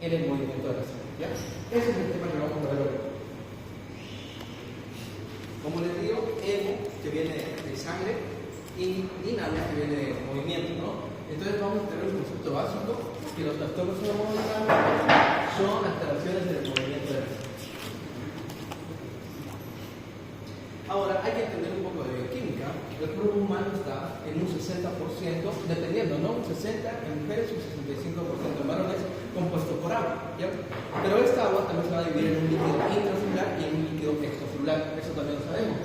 en el movimiento de la sangre. ¿Ya? Ese es el tema que vamos a ver hoy. Como les digo, hemo, que viene de sangre, y dinámica, que viene de movimiento, ¿no? Entonces vamos a tener un concepto básico, que los trastornos hemodinámicos son alteraciones del movimiento de la sangre. Ahora, hay que entender un poco de bioquímica. El cuerpo humano está en un 60%, dependiendo, ¿no? Un 60% en mujeres y un 65% en varones, compuesto por agua, ¿ya? Pero esta agua también se va a dividir en un líquido intracelular y en un líquido extracelular. Eso también lo sabemos.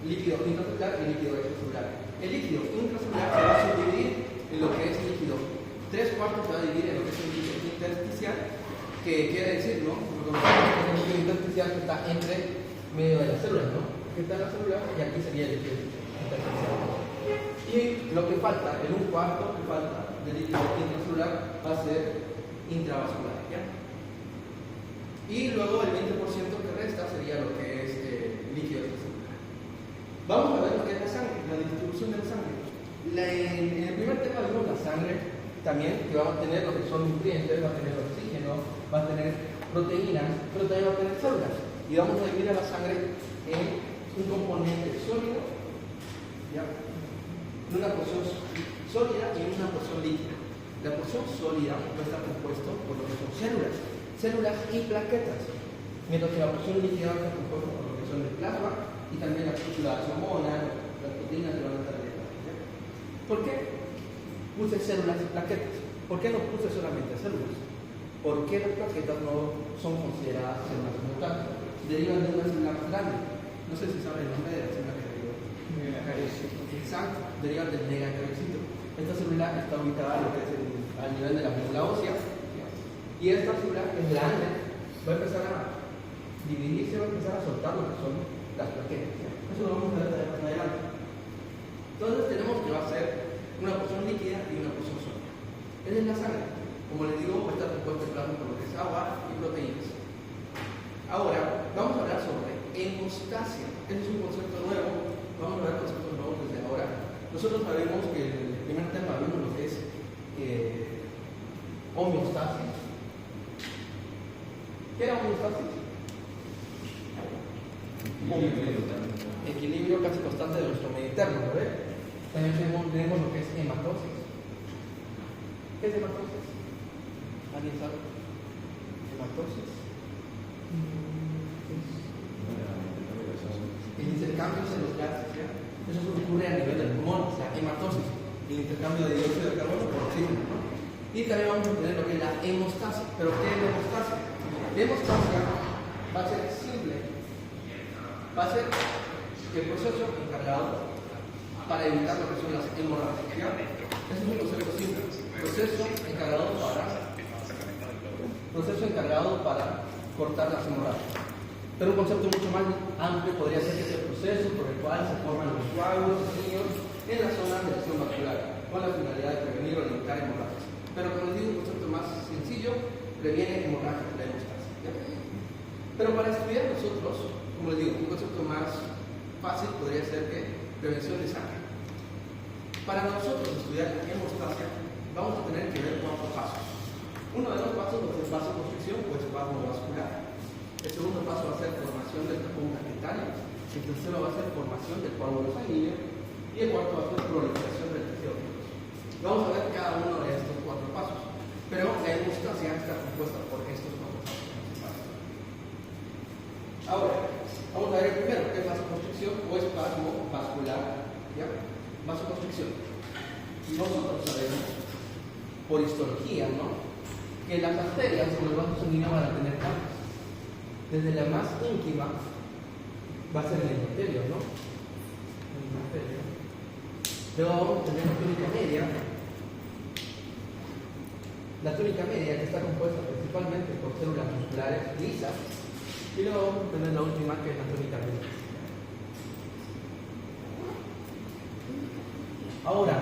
Líquido intracelular y líquido extracelular. El líquido intracelular se va a subdividir en lo que es líquido 3/4, se va a dividir en lo que es el líquido intersticial, que quiere decir, ¿no? Lo que es el líquido intersticial que está entre medio de las células, ¿no? Que está en la célula y aquí sería el líquido intersticial. Y lo que falta, el 1/4 que falta del líquido intracelular va a ser intravascular, ¿ya? Y luego el 20% que resta sería lo que es líquido extracelular. Vamos a ver lo que es la sangre, la distribución de la sangre. En el primer tema vimos la sangre también, que va a tener lo que son nutrientes, va a tener oxígeno, va a tener proteínas, pero también va a tener células. Y vamos a dividir a la sangre en un componente sólido, ¿ya? Una porción sólida y una porción líquida. La porción sólida va a estar compuesto por lo que son células y plaquetas, mientras que la porción líquida va a estar compuesta por lo que son el plasma y también las hormonas, las proteínas que van a estar dentro. ¿Por qué puse células y plaquetas? ¿Por qué no puse solamente células? ¿Por qué las plaquetas no son consideradas células como tal? Derivan de una célula más grande. No sé si saben el nombre de la célula que deriva. Exacto, derivan del megacariocyto. Esta célula está ubicada a lo que es al nivel de la médula ósea. Y esta célula es grande, va a empezar a dividirse, va a empezar a soltar lo que son las plaquetas. Eso lo vamos a ver más adelante. Entonces tenemos que va a ser una porción líquida y una porción sólida. Esa es la sangre. Como les digo, va a estar compuesta de plasma por lo que es agua y proteínas. Ahora, vamos a hablar sobre hemostasia. Ese es un concepto nuevo. Vamos a ver conceptos nuevos desde ahora. Nosotros sabemos que en el primer tema vimos lo que es homeostasis. ¿Qué era homeostasis? Equilibrio casi constante de nuestro medio interno, ¿no ves? También tenemos lo que es hematosis. ¿Qué es hematosis? ¿Alguien sabe? Hematosis. El intercambio de los gases, ¿ya? Eso ocurre a nivel del pulmón, o sea, hematosis, el intercambio de dióxido de carbono por oxígeno, ¿no? Y también vamos a tener lo que es la hemostasia. ¿Pero qué es la hemostasia? La hemostasia va a ser simple, va a ser el proceso encargado para evitar lo que son las hemorragias. Ese es un proceso simple, proceso encargado para cortar las hemorragias. Pero un concepto mucho más amplio podría ser que es el proceso por el cual se forman los coágulos sanguíneos en la zona de lesión vascular, con la finalidad de prevenir o limitar hemorragias. Pero como les digo, un concepto más sencillo, previene hemorragias, la hemostasia, ¿ya? Pero para estudiar nosotros, como les digo, un concepto más fácil podría ser que prevención de sangre. Para nosotros estudiar la hemostasia, vamos a tener que ver 4 pasos. Uno de los pasos es vasoconstricción o espasmo vascular. El segundo paso va a ser formación del tapón plaquetario. El tercero va a ser formación del coágulo sanguíneo. Y el cuarto va a ser proliferación del tejido adiposo. Vamos a ver cada uno de estos 4 pasos. Pero la hemostasia está compuesta por estos 4 pasos principales. Ahora, vamos a ver primero qué es vasoconstricción o espasmo vascular. ¿Ya? Vasoconstricción. Nosotros sabemos, por histología, ¿no?, que las arterias o los vasos sanguíneos van a tener capas. Desde la más ínfima va a ser el endotelio, ¿no? El endotelio. Luego vamos a tener la túnica media. La túnica media que está compuesta principalmente por células musculares lisas. Y luego vamos a tener la última que es la túnica media. Ahora,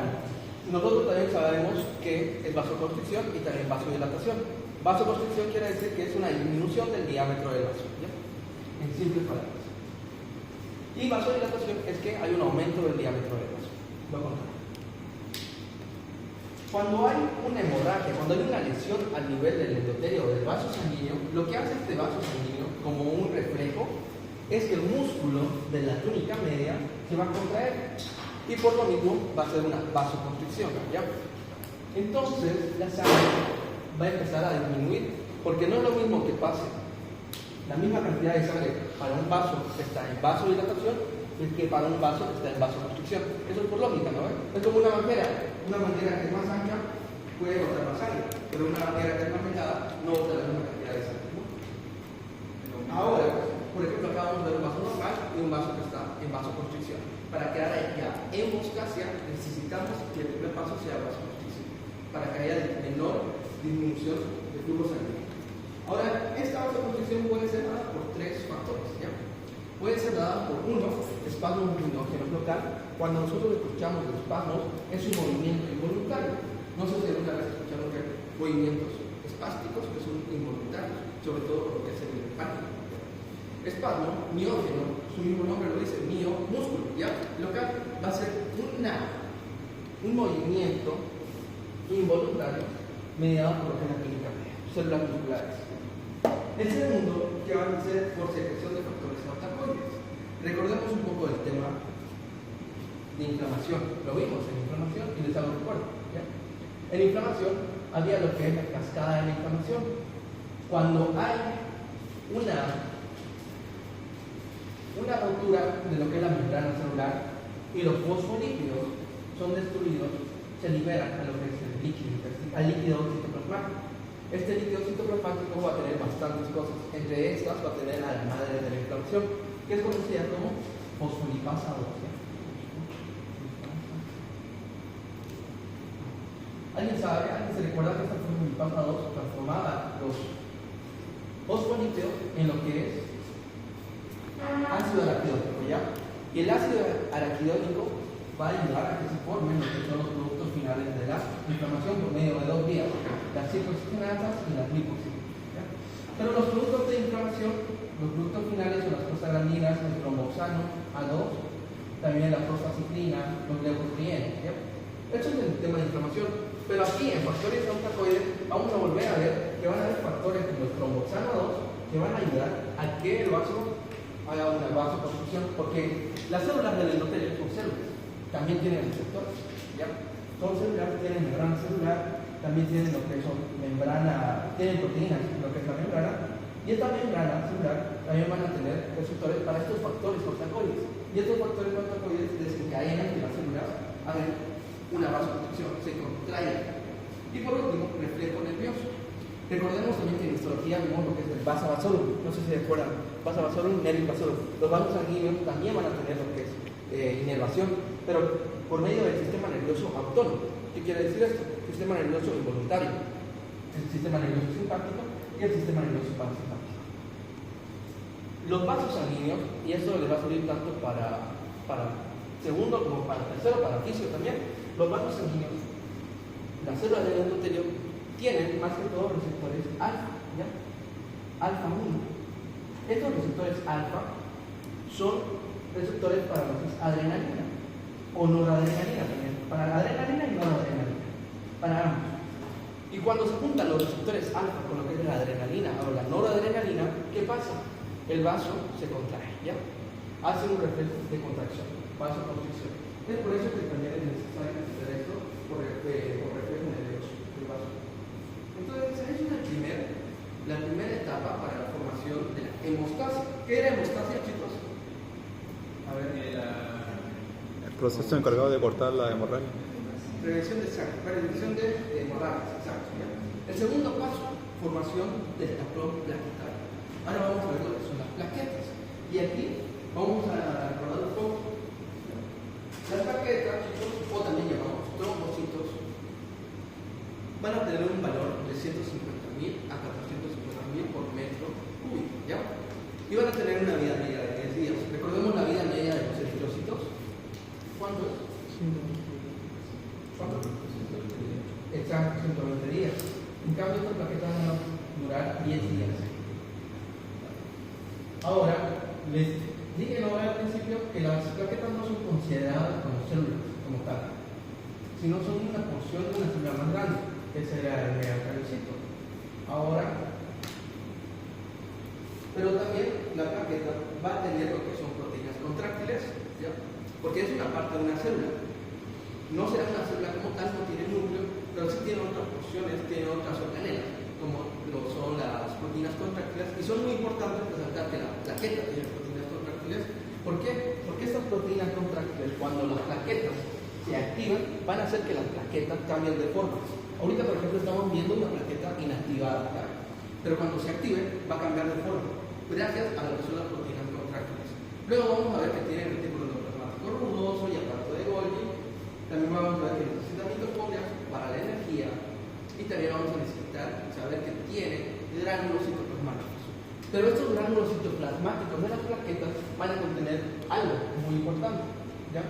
nosotros también sabemos que es vasoconstricción y también vasodilatación. Vasoconstricción quiere decir que es una disminución del diámetro del vaso, ¿ya? En simples palabras. Y vasodilatación es que hay un aumento del diámetro del vaso. Voy a contar. Cuando hay una hemorragia, cuando hay una lesión al nivel del endotelio o del vaso sanguíneo, lo que hace este vaso sanguíneo como un reflejo es que el músculo de la túnica media se va a contraer y por lo mismo va a ser una vasoconstricción, ¿ya? Entonces la sangre va a empezar a disminuir porque no es lo mismo que pase la misma cantidad de sangre para un vaso que está en vasodilatación que para un vaso que está en vasoconstricción. Eso es por lógica, ¿no? Es como una manguera que es más ancha puede botar más sangre, pero una manguera que es más delgada no bota la misma cantidad de sangre, ¿no? Ahora, por ejemplo, acá vamos a ver un vaso normal y un vaso que está en vasoconstricción. Para que haya hemostasia necesitamos que el primer paso sea vasoconstricción, para que haya menor disminución de flujo sanguíneo. Ahora, esta vasoconstricción puede ser dada por tres factores, ¿ya? Puede ser dada por uno, espasmo minógeno local. Cuando nosotros escuchamos los espasmos, es un movimiento involuntario. No sé si alguna vez escucharon que hay movimientos espásticos que son involuntarios, sobre todo por lo que es el pánico. Espasmo miógeno, su mismo nombre lo dice, mio, músculo, ¿ya? Local va a ser un movimiento involuntario mediado por lo que es la química media, células musculares. El segundo, que van a ser por secreción de factores antagonistas. Recordemos un poco del tema de inflamación. Lo vimos en inflamación y les hago recuerdo, ¿ya? En inflamación había lo que es la cascada de la inflamación. Cuando hay una rotura de lo que es la membrana celular y los fosfolípidos son destruidos, se liberan a lo que es el líquido citoplasmático. Este líquido citoplasmático va a tener bastantes cosas, entre estas va a tener a la madre de la inflamación, que es conocida como fosfolipasa 2. ¿Alguien se recuerda que esta fosfolipasa 2 transformaba los fosfolípidos en lo que es ácido araquidónico, ¿ya? Y el ácido araquidónico va a ayudar a que se formen lo que son los productos finales de la inflamación por medio de dos vías, las circunstancias y las lipoxinas. Pero los productos de inflamación, los productos finales son las prostaglandinas, el tromboxano, A2, también la prostaciclina, los leucotrienes. Eso es el tema de inflamación. Pero aquí en factores antagoides vamos a volver a ver que van a haber factores como el tromboxano A2 que van a ayudar a que el vaso haga una vasoconstricción, porque las células del endotelio son células, también tienen receptores, ¿ya? Son células, tienen membrana celular, también tienen lo que son membrana, tienen proteínas, lo que es la membrana, y esta membrana celular también van a tener receptores para estos factores antagoides, y estos factores antagoides desencadenan que las células hagan una vasoconstricción, se contraigan. Y por último, reflejo nervioso. Recordemos también que en histología vimos lo que es el vasa vasorum, no sé si se acuerdan, vasa vasorum, nervio vasorum. Los vasos sanguíneos también van a tener lo que es inervación, pero por medio del sistema nervioso autónomo. ¿Qué quiere decir esto? Sistema nervioso involuntario, el sistema nervioso simpático y el sistema nervioso parasimpático. Los vasos sanguíneos, y esto les va a servir tanto para segundo como para tercero, para fisio también, los vasos sanguíneos, las células del endotelio, tienen más que todo receptores alfa, ¿ya? Alfa 1. Estos receptores alfa son receptores para lo que es adrenalina o noradrenalina también, para la adrenalina y noradrenalina, para ambos. Y cuando se juntan los receptores alfa con lo que es la adrenalina o la noradrenalina, ¿qué pasa? El vaso se contrae, ¿ya? Hace un reflejo de contracción, vasoconstricción. Es por eso que también es necesario hacer esto por reflejo nervioso del vaso. Entonces, esa es la primera etapa para la formación de la hemostasia. ¿Qué era hemostasia, chicos? A ver. El proceso encargado de cortar la hemorragia. Prevención de hemorragias, exacto. ¿Ya? El segundo paso, formación del tablón plaquetario. Ahora vamos a ver lo que son las plaquetas. Y aquí vamos a recordar un poco. Las plaquetas, chicos, o también llamamos trombocitos, van a tener un valor de 150.000 a 450.000 por metro cúbico, ¿ya? Y van a tener una vida media de 10 días. Recordemos la vida media de los eritrocitos. ¿Cuánto es? 120. ¿Cuánto? Exacto, 120 días. En cambio, estas plaquetas van a durar 10 días. Ahora, les dije al principio que las plaquetas no son consideradas como células, como tal. sino son una porción de una célula más grande, que sería el megacardiocito. Ahora, pero también la plaqueta va a tener lo que son proteínas contráctiles, ¿ya? Porque es una parte de una célula. No será una célula como tal, no tiene núcleo, pero sí tiene otras porciones, tiene otras organelas, como lo son las proteínas contráctiles, y son muy importantes resaltar que la plaqueta tiene proteínas contráctiles. ¿Por qué? Porque estas proteínas contráctiles, cuando las plaquetas se activan, van a hacer que las plaquetas cambien de forma. Ahorita, por ejemplo, estamos viendo una plaqueta inactivada, ¿ya? Pero cuando se active, va a cambiar de forma, gracias a lo que son las proteínas contráctiles. Luego vamos a ver que tiene retículo endoplasmático rugoso y aparato de Golgi. También vamos a ver que necesita mitocondrias para la energía, y también vamos a necesitar saber que tiene gránulos citoplasmáticos. Pero estos gránulos citoplasmáticos de las plaquetas van a contener algo muy importante, ¿ya?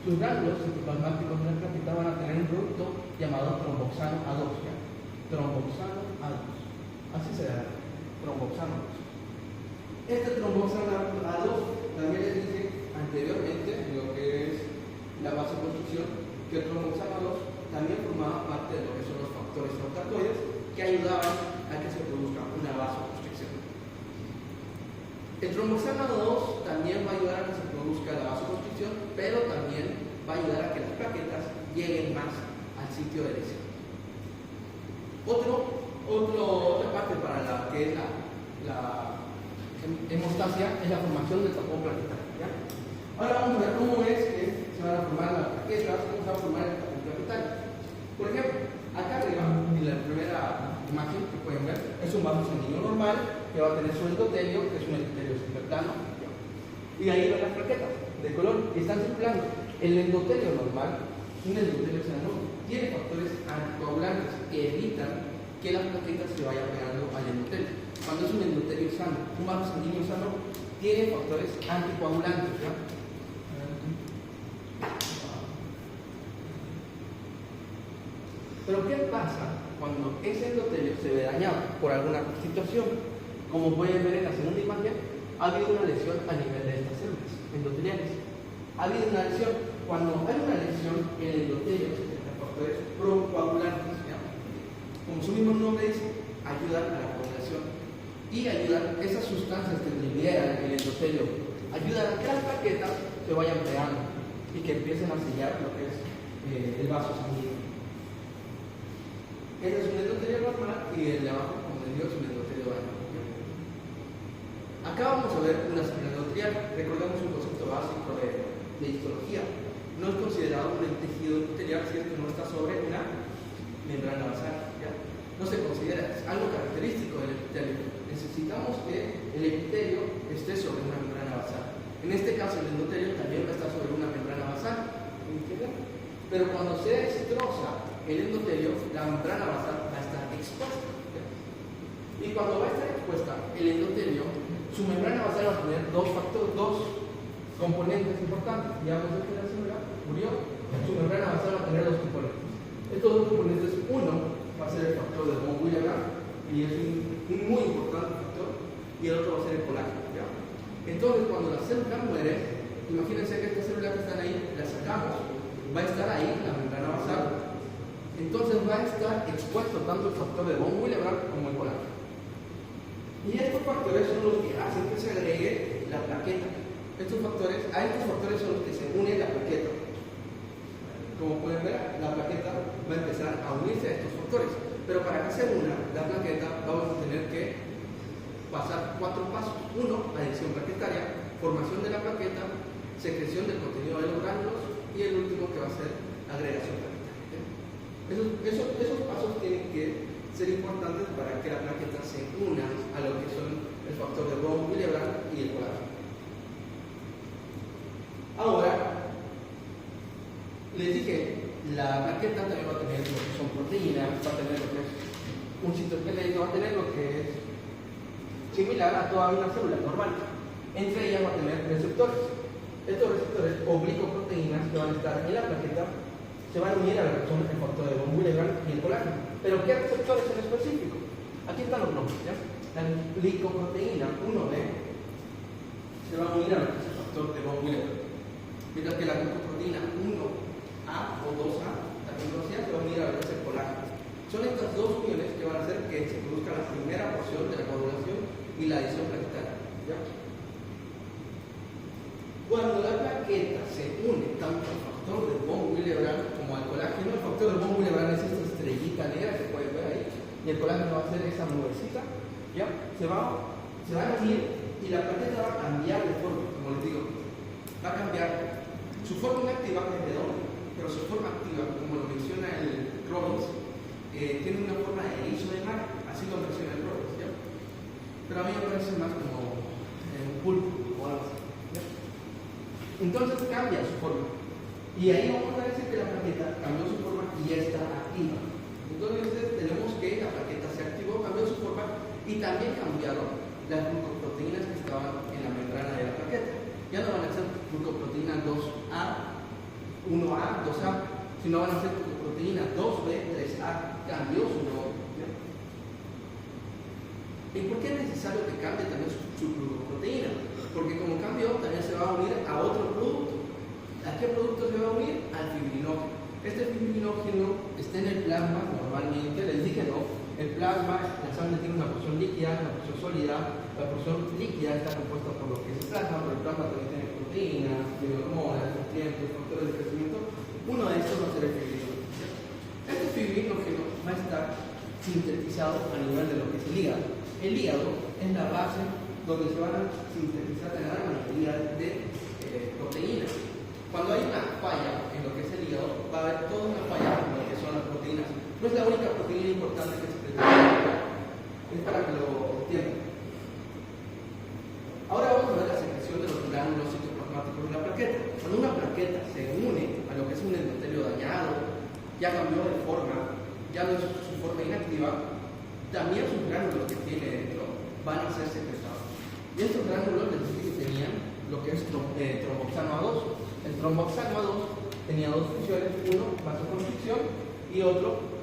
Sus gránulos citoplasmáticos de la plaqueta van a tener un producto llamado tromboxano A2, ¿ya? Tromboxano A2, así se llama, tromboxano A2. Este tromboxano A2 también les dije anteriormente en lo que es la vasoconstricción, que el tromboxano A2 también formaba parte de lo que son los factores rotatorios que ayudaban a que se produzca una vasoconstricción. El tromboxano A2 también va a ayudar a que se produzca la vasoconstricción, pero también va a ayudar a que las plaquetas lleguen más al sitio de lesión. Otra parte para la que es la hemostasia es la formación del tapón plaquetario, ¿ya? Ahora vamos a ver cómo es que se van a formar las plaquetas, cómo se va a formar el tapón plaquetario. Por ejemplo, acá arriba, en la primera imagen que pueden ver, es un vaso sanguíneo normal que va a tener su endotelio, que es un endotelio cisterplano, y ahí van las plaquetas de color y están circulando. El endotelio normal, un endotelio sano, tiene factores anticoagulantes que evitan que las plaquetas se vayan pegando al endotelio. Cuando es un endotelio sano, un vaso sanguíneo sano, tiene factores anticoagulantes, ¿ya? Pero ¿qué pasa cuando ese endotelio se ve dañado por alguna situación? Como pueden ver en la segunda imagen, ha habido una lesión a nivel de estas células endoteliales. Ha habido una lesión. Cuando hay una lesión, el endotelio tiene factores procoagulantes, ¿ya? Como su mismo nombre dice, ayudan a la coagulación y ayudan esas sustancias que liberan el endotelio, ayudan a que las plaquetas se vayan pegando y que empiecen a sellar lo que es el vaso sanguíneo. Este es un endotelio normal y el de abajo, como les digo, es un endotelio dañado. Acá vamos a ver una célula endotelial. Recordemos un concepto básico de histología. No es considerado un tejido endotelial si es que no está sobre una membrana basal, ¿ya? No se considera, es algo característico del epitelio. Necesitamos que el epitelio esté sobre una membrana basal. En este caso, el endotelio también va a estar sobre una membrana basal, ¿entienden? Pero cuando se destroza el endotelio, la membrana basal va a estar expuesta, ¿ya? Y cuando va a estar expuesta el endotelio, su membrana basal va a tener dos componentes importantes. Ya vamos a ver que la célula murió, su membrana basal va a tener dos componentes. Estos dos componentes, uno va a ser el factor de von Willebrand, y es un muy importante factor, y el otro va a ser el colágeno, ¿ya? Entonces, cuando la célula muere, imagínense que estas células que están ahí, las sacamos, va a estar ahí la membrana basal, entonces va a estar expuesto tanto el factor de von Willebrand como el colágeno. Y estos factores son los que hacen que se agregue la plaqueta. A estos factores son los que se unen la plaqueta. Como pueden ver, la plaqueta va a empezar a unirse a estos factores. Pero para que se una la plaqueta, vamos a tener que pasar 4 pasos. 1, adhesión plaquetaria, formación de la plaqueta, secreción del contenido de los gránulos, y el último que va a ser agregación plaquetaria. Esos pasos tienen que ser importantes para que la plaqueta se una a lo que son el factor de von Willebrand y el colágeno. Ahora, les dije, la plaqueta también va a tener lo que son proteínas, va a tener lo que es un citoesqueleto, va a tener lo que es similar a toda una célula normal. Entre ellas va a tener receptores. Estos receptores o glicoproteínas que van a estar en la plaqueta se van a unir a lo que son el factor de von Willebrand y el colágeno. Pero ¿qué receptores en específico? Aquí están los nombres, ¿ya? La glicoproteína 1B se va a unir a lo que es el factor de von Willebrand, mientras que la glicoproteína 1A o 2A fibrosidad se va a unir a lo que es el colágeno. Son estas dos uniones que van a hacer que se produzca la primera porción de la coagulación y la adición plaquetaria. ¿Ya? Cuando la plaqueta se une tanto al factor del von Willebrand como al colágeno, el factor del von Willebrand es esta estrellita negra que pueden ver ahí, y el colágeno va a ser esa nubecita, ¿ya? Se van a unir y la plaqueta va a cambiar de forma, como les digo, va a cambiar. Su forma inactiva es redonda, pero su forma activa, como lo menciona el Robbins, tiene una forma de erizo de mar, así lo menciona el Robbins, ¿ya? Pero a mí me parece más como un pulpo o algo así, ¿ya? Entonces cambia su forma, y ahí vamos a decir que la plaqueta cambió su forma y ya está activa. Entonces tenemos que la plaqueta se activó, cambió su forma y también cambiaron las glucoproteínas que estaban en la membrana de la plaqueta. Ya no van a ser glucoproteína 2A, 1A, 2A, sino van a ser glucoproteína 2B, 3A. Cambió su nombre. ¿Y por qué es necesario que cambie también su glucoproteína? Porque como cambió, también se va a unir a otro producto. ¿A qué producto se va a unir? Al fibrinógeno. Este fibrinógeno está en el plasma normalmente, les dije no. El plasma, la sangre tiene una porción líquida, una porción sólida. La porción líquida está compuesta por lo que es el plasma, pero el plasma también tiene proteínas, tiene hormonas, nutrientes, factores de crecimiento. Uno de estos va a ser el fibrinógeno. Este fibrinógeno va a estar sintetizado a nivel de lo que es el hígado. El hígado es la base donde se van a sintetizar la gran mayoría de proteínas. Cuando hay una falla en lo que es el hígado, va a haber toda una falla en lo que son las proteínas. No es la única proteína importante que se presenta, es para que lo entiendan. Ahora vamos a ver la secreción de los gránulos citoplasmáticos de la plaqueta. Cuando una plaqueta se une a lo que es un endotelio dañado, ya cambió de forma, ya no es su forma inactiva, también sus gránulos que tiene dentro van a ser secretados. Y estos gránulos les dije que tenían lo que es tromboxano A2. El tromboxano A2 tenía dos funciones, uno vasoconstricción y otro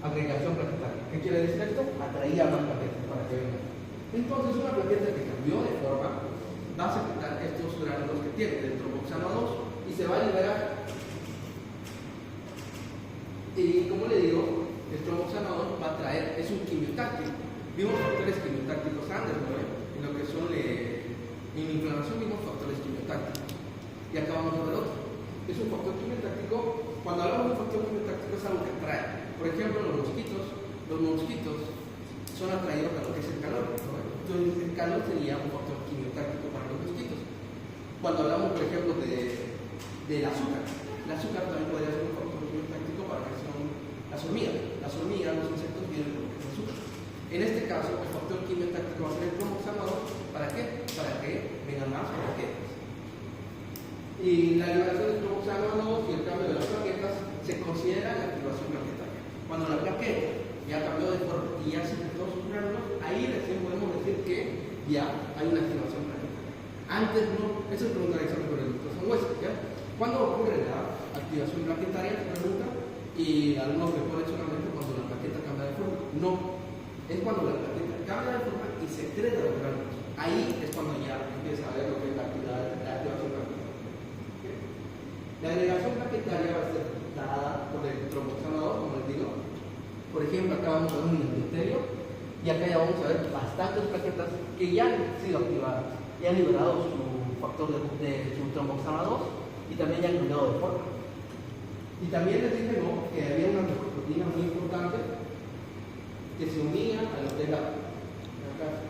agregación plaquetaria. ¿Qué quiere decir esto? Atraía más plaquetas para que vengan. Entonces una plaqueta que cambió de forma va a secretar estos gránulos que tiene del tromboxano A2 y se va a liberar. Y como le digo, el tromboxano A2 va a traer, es un quimiotáctico. Vimos factores quimiotácticos antes, ¿no? En lo que son en inflamación vimos factores quimiotácticos. Y acá vamos a ver otro. Es un factor quimiotáctico. Cuando hablamos de un factor quimiotáctico es algo que atrae. Por ejemplo, los mosquitos son atraídos a lo que es el calor, ¿no? Entonces el calor sería un factor quimiotáctico para los mosquitos. Cuando hablamos, por ejemplo, del azúcar, el azúcar también podría ser un factor quimiotáctico para que son las hormigas. Las hormigas, los insectos vienen por lo que es azúcar. En este caso, el factor quimiotáctico va a ser el tromboxano. ¿Para qué? Para que vengan más plaquetas. Y la liberación del tromboxano y el cambio de las plaquetas se considera la activación plaquetaria. Cuando la plaqueta ya cambió de forma y ya secretó sus gránulos, ahí recién podemos decir que ya hay una activación plaquetaria. Antes no, eso es pregunta de examen con el doctor Sangüesa, ¿ya? ¿Cuándo ocurre la activación plaquetaria? Pregunta, y algunos que ponen solamente cuando la plaqueta cambia de forma. No, es cuando la plaqueta cambia de forma y secreta los gránulos. Ahí es cuando ya empieza a ver lo que es la activación plaquetaria. La agregación plaquetaria va a ser dada por el tromboxano, como les digo. Por ejemplo, acá vamos a ver un endotelio y acá ya vamos a ver bastantes plaquetas que ya han sido activadas, ya han liberado su factor de su tromboxano y también ya han cambiado de forma. Y también les dije ¿no? que había una proteína muy importante que se unía a lo que es la casa.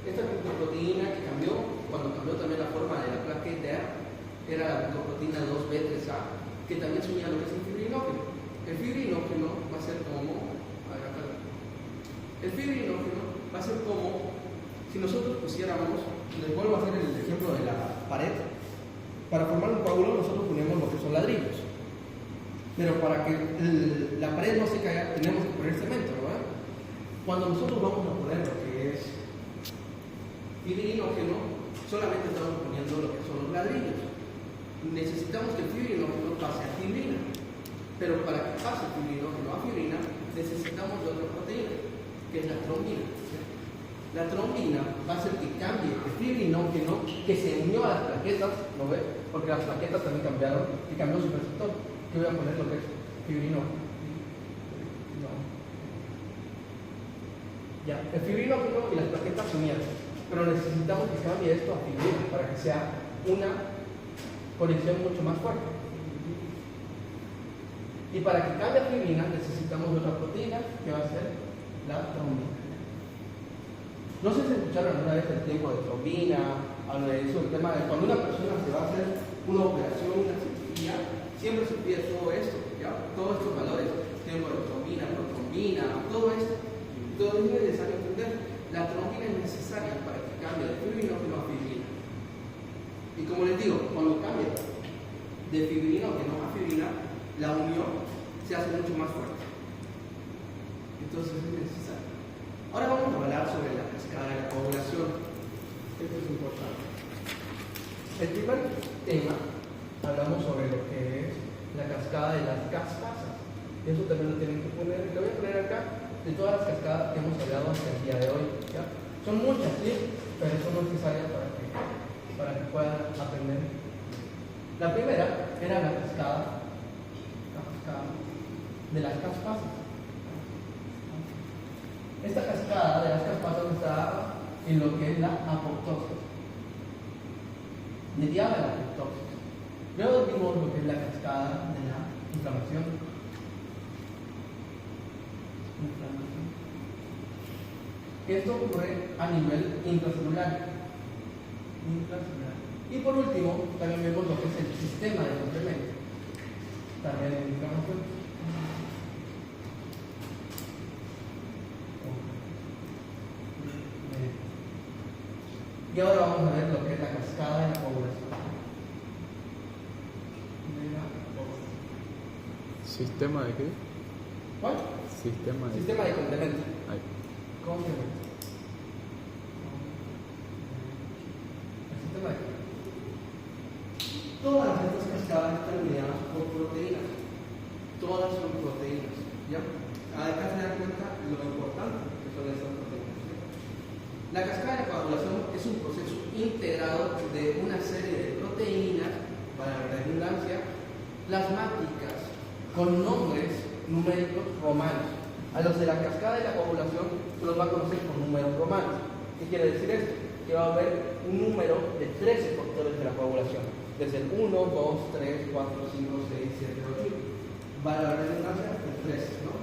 Esta proteína que cambió, cuando cambió también la forma de la plaqueta, era la glucoproteína 2B3A, que también se unía a lo que es el fibrinógeno. El fibrinógeno va a ser como, si nosotros pusiéramos, les vuelvo a hacer el ejemplo de la pared. Para formar un coágulo nosotros ponemos lo que son ladrillos, pero para que la pared no se caiga tenemos que poner cemento, ¿verdad? Cuando nosotros vamos a poner lo que es fibrinógeno, solamente estamos poniendo lo que son los ladrillos. Necesitamos que el fibrinógeno pase a fibrina, pero para que pase el fibrinógeno a fibrina necesitamos de otra proteína, que es la trombina. La trombina va a hacer que cambie el fibrinógeno que se unió a las plaquetas, ¿no ve? Porque las plaquetas también cambiaron y cambió su receptor. Que voy a poner lo que es fibrinógeno. No. Ya, el fibrinógeno y las plaquetas se unieron, pero necesitamos que cambie esto a fibrina para que sea una conexión mucho más fuerte. Y para que cambie a fibrina necesitamos otra proteína que va a ser la trombina. No sé si escucharon alguna vez el tiempo de trombina, el tema de cuando una persona se va a hacer una operación, una cirugía, siempre se pide todo esto, ¿ya? Todos estos valores, tiempo de trombina, protrombina, todo esto. Todo es necesario entender. La trombina es necesaria para que cambie de fibrinógeno a fibrina. Y como les digo, cuando cambia de fibrinógeno a fibrina, la unión se hace mucho más fuerte. Entonces es necesario. Ahora vamos a hablar sobre la cascada de la coagulación. Esto es importante. El primer tema, hablamos sobre lo que es la cascada de las caspasas. Eso también lo tienen que poner. Lo voy a poner acá de todas las cascadas que hemos hablado hasta el día de hoy. ¿Ya? Son muchas, ¿sí? Pero son necesarias para que puedan aprender. La primera era la cascada de las caspasas. Esta cascada de las caspasas está en lo que es la apoptosis, mediada la apoptosis. Luego vimos lo que es la cascada de la inflamación. Esto ocurre a nivel intracelular. Y por último, también vemos lo que es el sistema de complemento. También en inflamación. Y ahora vamos a ver lo que es la cascada de la coagulación. ¿Sistema de qué? ¿Cuál? Sistema de complemento. Ahí. Complemento. El sistema de complemento. Todas estas cascadas están mediadas por proteínas. Todas son proteínas. ¿Ya? Acá se dan cuenta lo importante que son estas proteínas. La cascada de la coagulación es un proceso integrado de una serie de proteínas, para la redundancia, plasmáticas, con nombres numéricos romanos. A los de la cascada de la coagulación se los va a conocer con números romanos. ¿Qué quiere decir esto? Que va a haber un número de 13 factores de la coagulación. Desde el 1, 2, 3, 4, 5, 6, 7, 8. Para la redundancia, el 13, ¿no?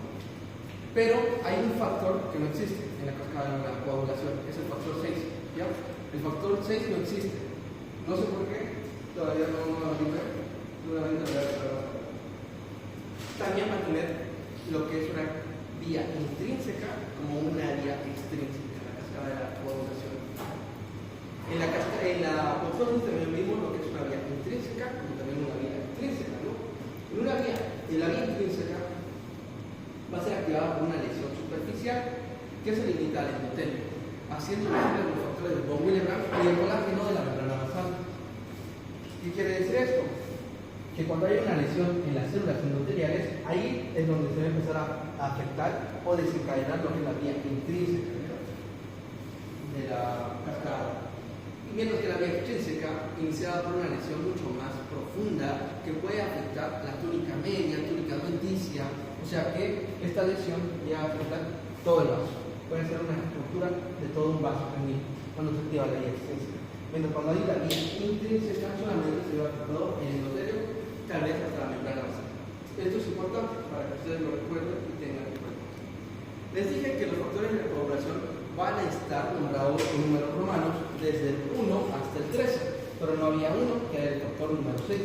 Pero hay un factor que no existe en la cascada de la coagulación, es el factor 6. ¿Ya? El factor 6 no existe. No sé por qué, todavía no lo vi, seguramente lo voy a ver. También va a tener lo que es una vía intrínseca como una vía extrínseca, la cascada de la coagulación. En la apoptosis también vimos lo que es una vía intrínseca como también una vía extrínseca, ¿no? En la vía intrínseca va a ser activada por una lesión superficial que se limita al endotelio, haciendo visibles los factores de von Willebrand y el colágeno de la membrana basal. ¿Qué quiere decir esto? Que cuando hay una lesión en las células endoteliales, ahí es donde se va a empezar a afectar o desencadenar lo que es la vía intrínseca de la cascada. Y mientras que la vía extrínseca, iniciada por una lesión mucho más profunda, que puede afectar la túnica media, túnica adventicia, o sea que esta lesión ya va a afectar todo el vaso. Puede ser una estructura de todo un vaso sanguíneo cuando se activa la vía extrínseca. Mientras cuando hay la vía intrínseca, solamente se va afectado el endotelio, tal vez hasta la membrana basal. Esto es importante para que ustedes lo recuerden y tengan en cuenta. Les dije que los factores de la coagulación van a estar nombrados en números romanos desde el 1 hasta el 13, pero no había uno que era el factor número 6.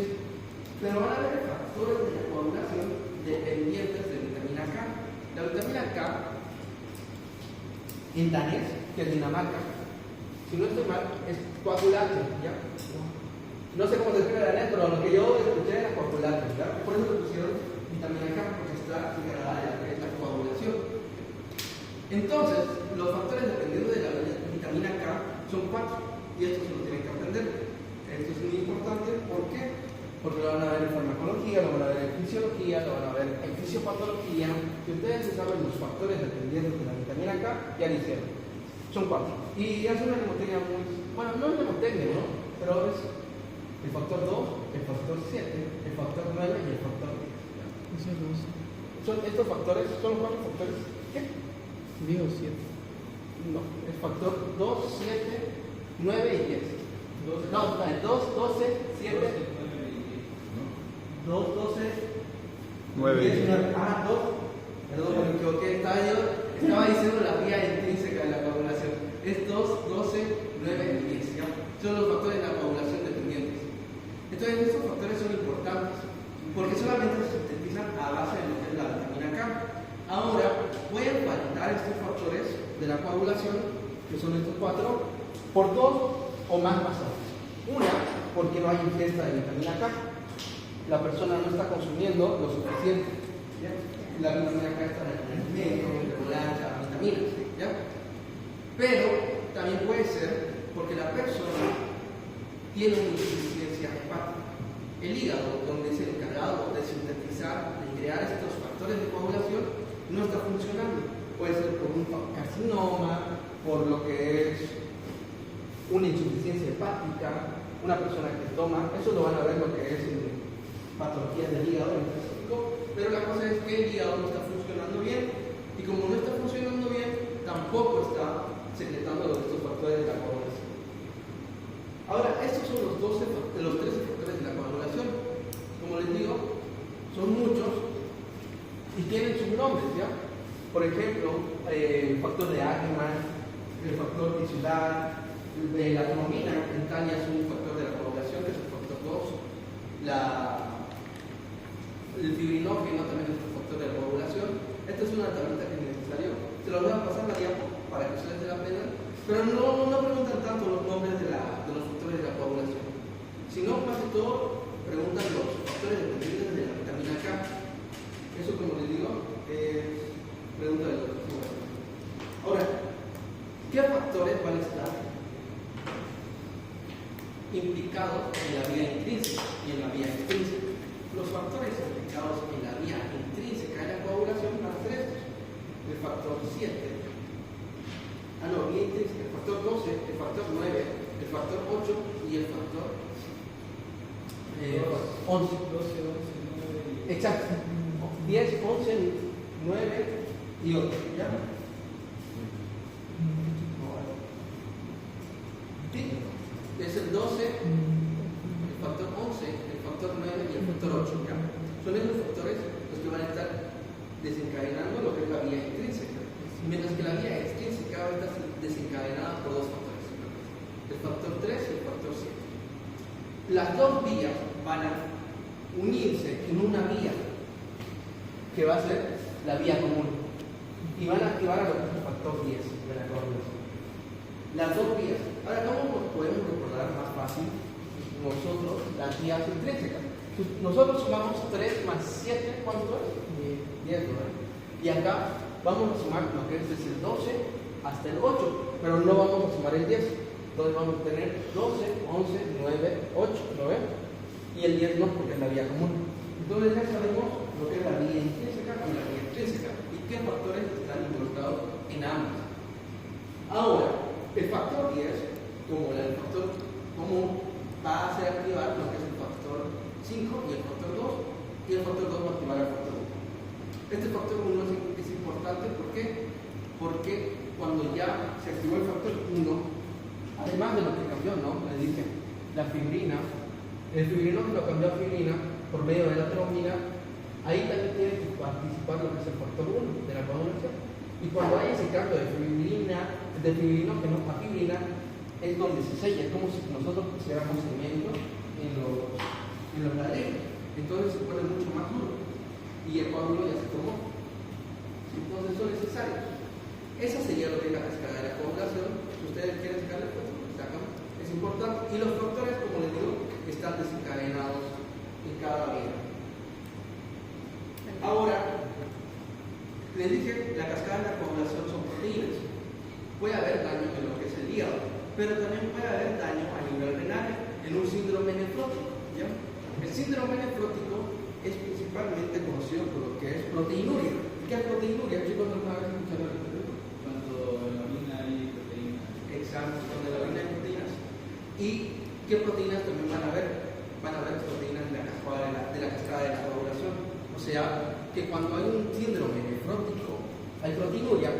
Pero van a haber factores de la coagulación dependientes de vitamina K. La vitamina K en danés, que es Dinamarca, si no estoy mal, es coagulante, ¿ya? No sé cómo se escribe en danés, pero lo que yo escuché era coagulante, ¿ya? Por eso le pusieron vitamina K, porque está integrada en la que es la coagulación. Entonces, los factores dependiendo de la vitamina K son 4, y esto se lo tienen que aprender. Esto es muy importante, ¿por qué? Porque lo van a ver en farmacología, lo van a ver en fisiología, lo van a ver en fisiopatología. Si ustedes saben los factores dependientes de la vitamina K, ya lo hicieron. Son 4. Y es una mnemotecnia muy... Bueno, no es mnemotecnia, ¿no? Pero es el factor 2, el factor 7, el factor 9 y el factor 10. Ese 12. Son estos factores, son los 4 factores. ¿Qué? Digo 7. No, el factor 2, 7, 9 y 10. No, 2, 12, 7, 2, 12, 9 10, 9. Ah, 2. Perdón, me equivoqué. Estaba diciendo la vía intrínseca de la coagulación. Es 2, 12, 9 y 10. ¿Ya? Son los factores de la coagulación dependientes. Entonces, estos factores son importantes porque solamente se sintetizan a base de lo que es la vitamina K. Ahora, voy a emparentar estos factores de la coagulación, que son estos 4, por 2 o más razones. Una, porque no hay ingesta de vitamina K. La persona no está consumiendo lo suficiente. ¿Ya? La vitamina K está en el medio, regular, vitaminas. ¿Ya? Pero también puede ser porque la persona tiene una insuficiencia hepática. El hígado, donde es el encargado de sintetizar, de crear estos factores de coagulación, no está funcionando. Puede ser por un carcinoma, por lo que es una insuficiencia hepática, una persona que toma, eso lo van a ver lo que es en patologías del hígado en específico, pero la cosa es que el hígado no está funcionando bien, y como no está funcionando bien, tampoco está secretando estos factores de la coagulación. Ahora, estos son los 13 factores de la coagulación. Como les digo, son muchos y tienen sus nombres, ¿ya? Por ejemplo, el factor de Ackermann, el factor tisular, la trombina en Tania es un factor de la coagulación, que es el factor 2. El fibrinógeno también es un factor de la coagulación. Esta es una tablita que es necesario. Se lo voy a pasar la diapo para que ustedes se la aprendan, pero no preguntan tanto los nombres de los factores de la coagulación, sino más que todo preguntan los factores dependientes de la vitamina K. Eso, como les digo, es pregunta de los factores. Ahora, ¿qué factores van a estar implicados en la vía intrínseca y en la vía extrínseca? Los factores implicados en la vía intrínseca de la coagulación van a ser estos: el factor 7, vía intrínseca, el factor 12, el factor 9, el factor 8 y el factor 11. 12, 11, 9. Exacto. 10, 11, 9 y 8. ¿Ya? Sí. Es el 12, el factor 11, el factor 9 y el factor 8. ¿Ya? Son esos factores los que van a estar desencadenando lo que es la vía intrínseca. Mientras que la vía extrínseca va a estar desencadenada por 2 factores: el factor 3 y el factor 7. Las dos vías van a unirse en una vía que va a ser la vía común y van a activar a lo que es el factor 10 de la coagulación. Las dos vías. Ahora, ¿cómo podemos recordar más fácil nosotros las vías intrínsecas? Nosotros sumamos 3 más 7, ¿cuánto es? 10, ¿verdad? Y acá vamos a sumar lo que es desde el 12 hasta el 8, pero no vamos a sumar el 10. Entonces vamos a tener 12, 11, 9, 8, ¿lo ven? Y el 10 no, porque es la vía común. Entonces ya sabemos lo que es la vía intrínseca y la vía extrínseca y qué factores están involucrados en ambas. Ahora, el factor 10, como el factor común, va a hacer activar lo que es el factor 5 y el factor 2, y el factor 2 va a activar el factor 1. Este factor 1 es importante, ¿por qué? Porque cuando ya se activó el factor 1, además de lo que cambió, ¿no? Le dije, la fibrina, el fibrinógeno lo cambió a fibrina por medio de la trombina. Ahí también tiene que participar lo que es el factor 1 de la coagulación. Y cuando hay ese cambio de fibrinógeno a fibrina, es donde se sella, es como si nosotros pusiéramos cemento en los ladrillos. Entonces se pone mucho más duro y el coágulo ya se formó. Entonces son necesarios. Esa sería lo que es la cascada de la coagulación. Si ustedes quieren sacar el factor, lo sacan. Es importante. Y los factores, como les digo, están desencadenados en cada vía. Ahora, les dije, la cascada de la coagulación son proteínas. Puede haber daño en lo que es el hígado, pero también puede haber daño a nivel renal, en un síndrome nefrótico. ¿Ya? El síndrome nefrótico es principalmente conocido por lo que es proteinuria. ¿Qué es proteinuria? Chicos, no me habéis escuchado el término. Cuando en la orina hay proteínas. Exacto, cuando en la orina hay proteínas. ¿Y qué proteínas también van a haber? Van a haber proteínas de la cascada de la coagulación. O sea, que cuando hay un síndrome nefrótico, hay proteinuria,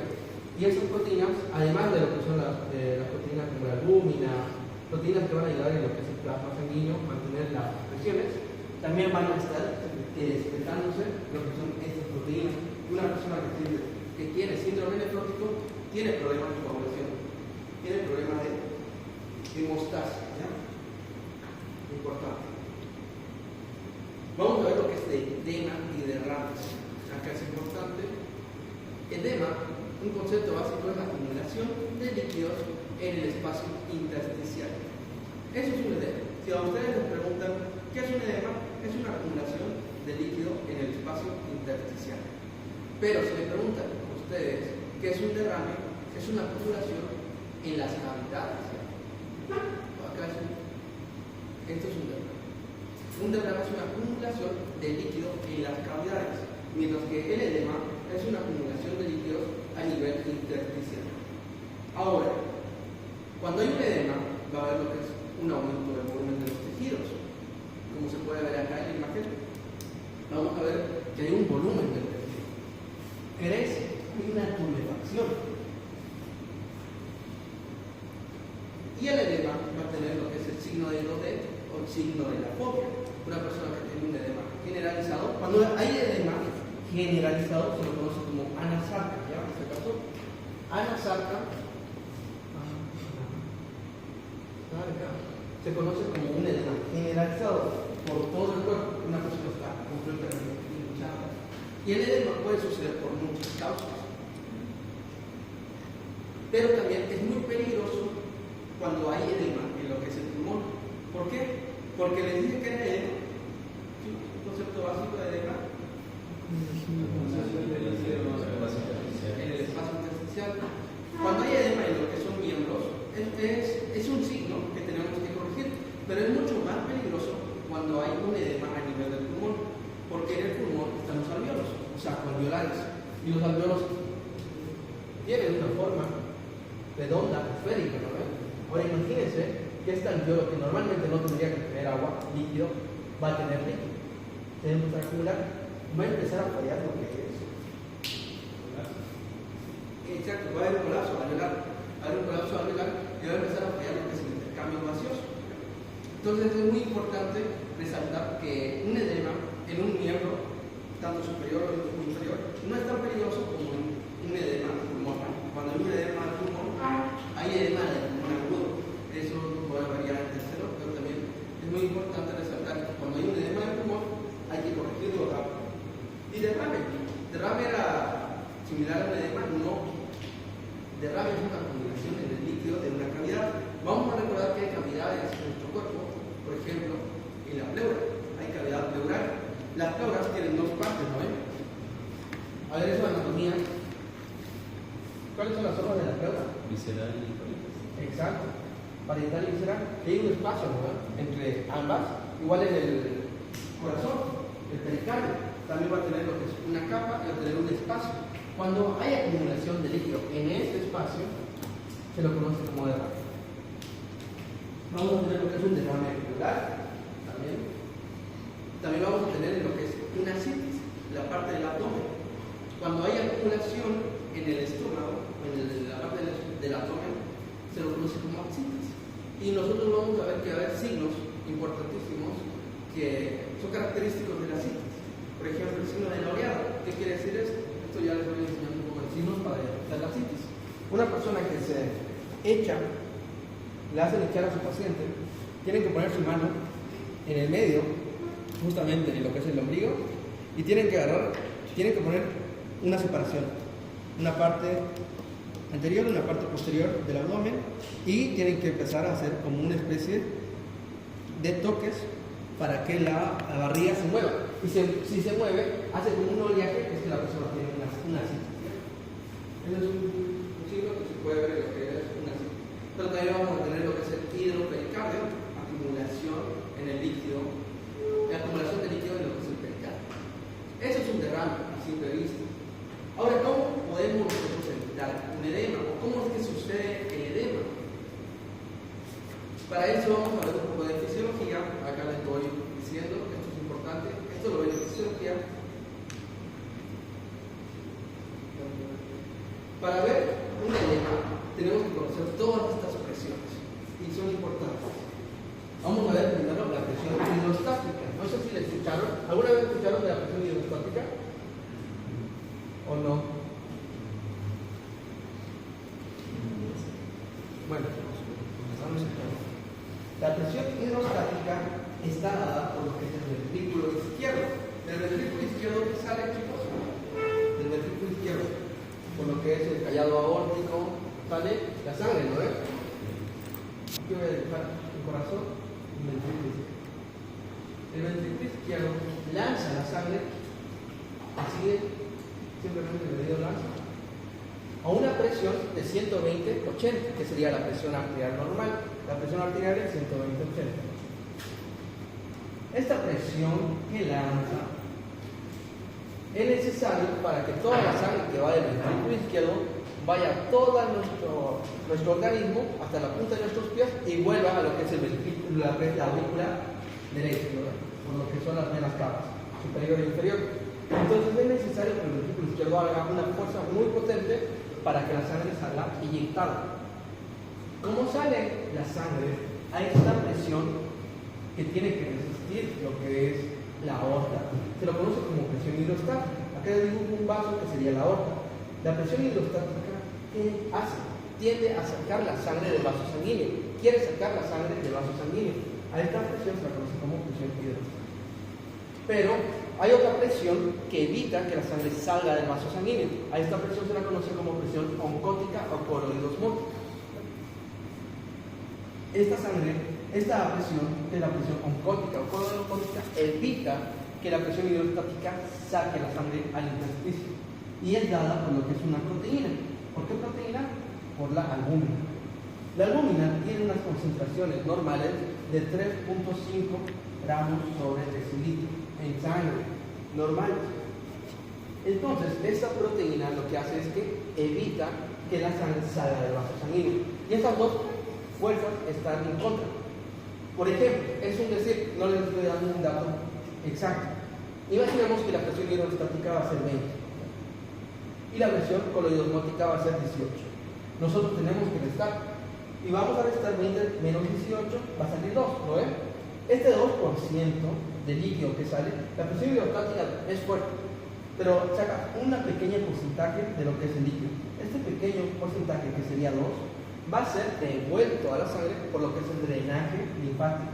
y esas proteínas, además de lo que son las proteínas como la albúmina, proteínas que van a ayudar en lo que es el plasma sanguíneo, mantener las presiones, también van a estar despertándose lo que son estas proteínas. Una persona que tiene síndrome nefrótico tiene problemas de coagulación, tiene problemas de hemostasia, ¿ya? Importante. Vamos a ver lo que es de edema y derrames. Acá es importante. Edema, un concepto básico, es la acumulación de líquidos en el espacio intersticial. Eso es un edema. Si a ustedes les preguntan qué es un edema, es una acumulación de líquido en el espacio intersticial. Pero si le preguntan a ustedes qué es un derrame, es una acumulación en las cavidades. Acá esto es un derrame. Un derrame es una acumulación de líquido en las cavidades, mientras que el edema es una acumulación de líquidos a nivel intersticial. Ahora, cuando hay un edema, va a haber lo que es un aumento del volumen de los tejidos. Como se puede ver acá en la imagen, vamos a ver que hay un volumen del tejido. Crece, hay una tumefacción. Y el edema va a tener lo que es el signo de Daudet o el signo de la fobia. Una persona que tiene un edema generalizado, cuando hay edema generalizado se lo conoce como anasarca, ¿ya? En este caso, anasarca se conoce como un edema generalizado por todo el cuerpo. Una persona está completamente hinchada. Y el edema puede suceder por muchas causas. Pero también es muy peligroso cuando hay edema en lo que es el pulmón. ¿Por qué? Porque les dije que era edema. Un concepto básico de edema. En el espacio intersticial. Cuando hay edema en lo que son miembros, es un signo que tenemos que corregir. Pero es mucho más peligroso cuando hay un edema a nivel del pulmón. Porque en el pulmón están los alveolos, o sea, alveolares. Y los alveolos tienen una forma redonda, esférica, ¿no ven? Ahora imagínense que este alveolo que normalmente no tendría que tener agua, líquido, va a tener líquido. Tenemos que acumular, va a empezar a fallar lo que es. Exacto, va a haber un colapso alveolar, va a haber un colapso alveolar y va a empezar a fallar lo que es el intercambio gaseoso. Entonces es muy importante resaltar que un edema en un miembro, tanto superior o inferior, no es tan peligroso como un edema al pulmón. Cuando hay un edema al pulmón, hay edema del pulmón agudo. Eso puede variar en tercero, pero también es muy importante resaltar que cuando hay un edema del pulmón, hay que corregirlo rápido. Y derrame. Derrame era similar al edema, no. Derrame es una acumulación en el líquido de una cavidad. Vamos a recordar que hay cavidades en nuestro cuerpo, por ejemplo, en la pleura. Hay cavidad pleural. Las pleuras tienen dos partes, ¿no ven? A ver, eso es anatomía. ¿Cuáles son las zonas de la pleura? Visceral y parietal. Exacto. Parietal y visceral. Hay un espacio, ¿no? Entre ambas. Igual en el corazón, el pericardio, también va a tener lo que es una capa y va a tener un espacio. Cuando hay acumulación de líquido en este espacio, se lo conoce como derrame. Vamos a tener lo que es un derrame pleural, también. También vamos a tener lo que es una ascitis, la parte del abdomen. Cuando hay acumulación en el estómago, en la parte del abdomen, se lo conoce como ascitis. Y nosotros vamos a ver que va a haber signos importantísimos que son característicos de la ascitis. Por ejemplo, el signo de la oleada. ¿Qué quiere decir esto? Esto ya les voy a enseñar un poco de signos para detectar la ascitis. Una persona que se echa, le hacen echar a su paciente, tienen que poner su mano en el medio, justamente en lo que es el ombligo, y tienen que poner una separación, una parte anterior y una parte posterior del abdomen, y tienen que empezar a hacer como una especie de toques para que la barriga se mueva. Y si se mueve, hace como un oleaje, es que la persona tiene una ascitis. Ese es un signo que se puede ver en lo que es una ascitis. Pero también vamos a tener lo que es el hidropericardio, acumulación en el líquido, la acumulación de líquido en lo que es el pericardio. Eso es un derrame a simple vista. Ahora, ¿cómo podemos nosotros evitar un edema? ¿O cómo es que sucede el edema? Para eso vamos a ver un poco de fisiología. Acá les estoy diciendo, esto es importante, esto lo ven en fisiología. tenemos que conocer todas estas presiones y son importantes. Vamos a ver primero la presión hidrostática. No sé si la escucharon. ¿Alguna vez escucharon de la presión hidrostática? ¿O no? Bueno, vamos a ver. La presión hidrostática está dada por lo que es el ventrículo izquierdo. Del ventrículo izquierdo, ¿qué sale, chicos? Del ventrículo izquierdo, por lo que es el callado aórtico, sale la sangre, ¿no es? Aquí voy a dibujar el corazón y el ventrículo izquierdo. El ventrículo izquierdo lanza la sangre, así es, simplemente el medio lanza, a una presión de 120-80, que sería la presión arterial normal. La presión arterial es 120-80. Esta presión que lanza es necesario para que toda la sangre que va del ventrículo izquierdo vaya a todo nuestro organismo hasta la punta de nuestros pies y vuelva a lo que es el ventrículo, la aurícula derecha, ¿no? Por lo que son las venas cavas, superior e inferior. Entonces es necesario que el ventrículo izquierdo haga una fuerza muy potente para que la sangre salga inyectada. ¿Cómo sale la sangre a esta presión que tiene que resistir lo que es la aorta? Se lo conoce como presión hidrostática. Acá le digo un vaso que sería la aorta. La presión hidrostática, ¿qué hace? Tiende a sacar la sangre del vaso sanguíneo. Quiere sacar la sangre del vaso sanguíneo. A esta presión se la conoce como presión hidrostática. Pero hay otra presión que evita que la sangre salga del vaso sanguíneo. A esta presión se la conoce como presión oncótica o coroidosmótica. Esta presión, que es la presión oncótica o coroidosmótica, evita que la presión hidrostática saque la sangre al intersticio. Y es dada por lo que es una proteína. ¿Por qué proteína? Por la albúmina. La albúmina tiene unas concentraciones normales de 3.5 gramos sobre decilitro en sangre, normales. Entonces, esta proteína lo que hace es que evita que la sangre salga del vaso sanguíneo. Y estas dos fuerzas están en contra. Por ejemplo, es un decir, no les estoy dando un dato exacto. Imaginemos que la presión hidrostática va a ser 20 y la presión coloidosmótica va a ser 18. Nosotros tenemos que restar y vamos a restar 20 menos 18, va a salir 2, ¿lo ven? Este 2% de líquido que sale, la presión hidrostática es fuerte, pero saca un pequeño porcentaje de lo que es el líquido. Este pequeño porcentaje, que sería 2, va a ser devuelto a la sangre por lo que es el drenaje linfático.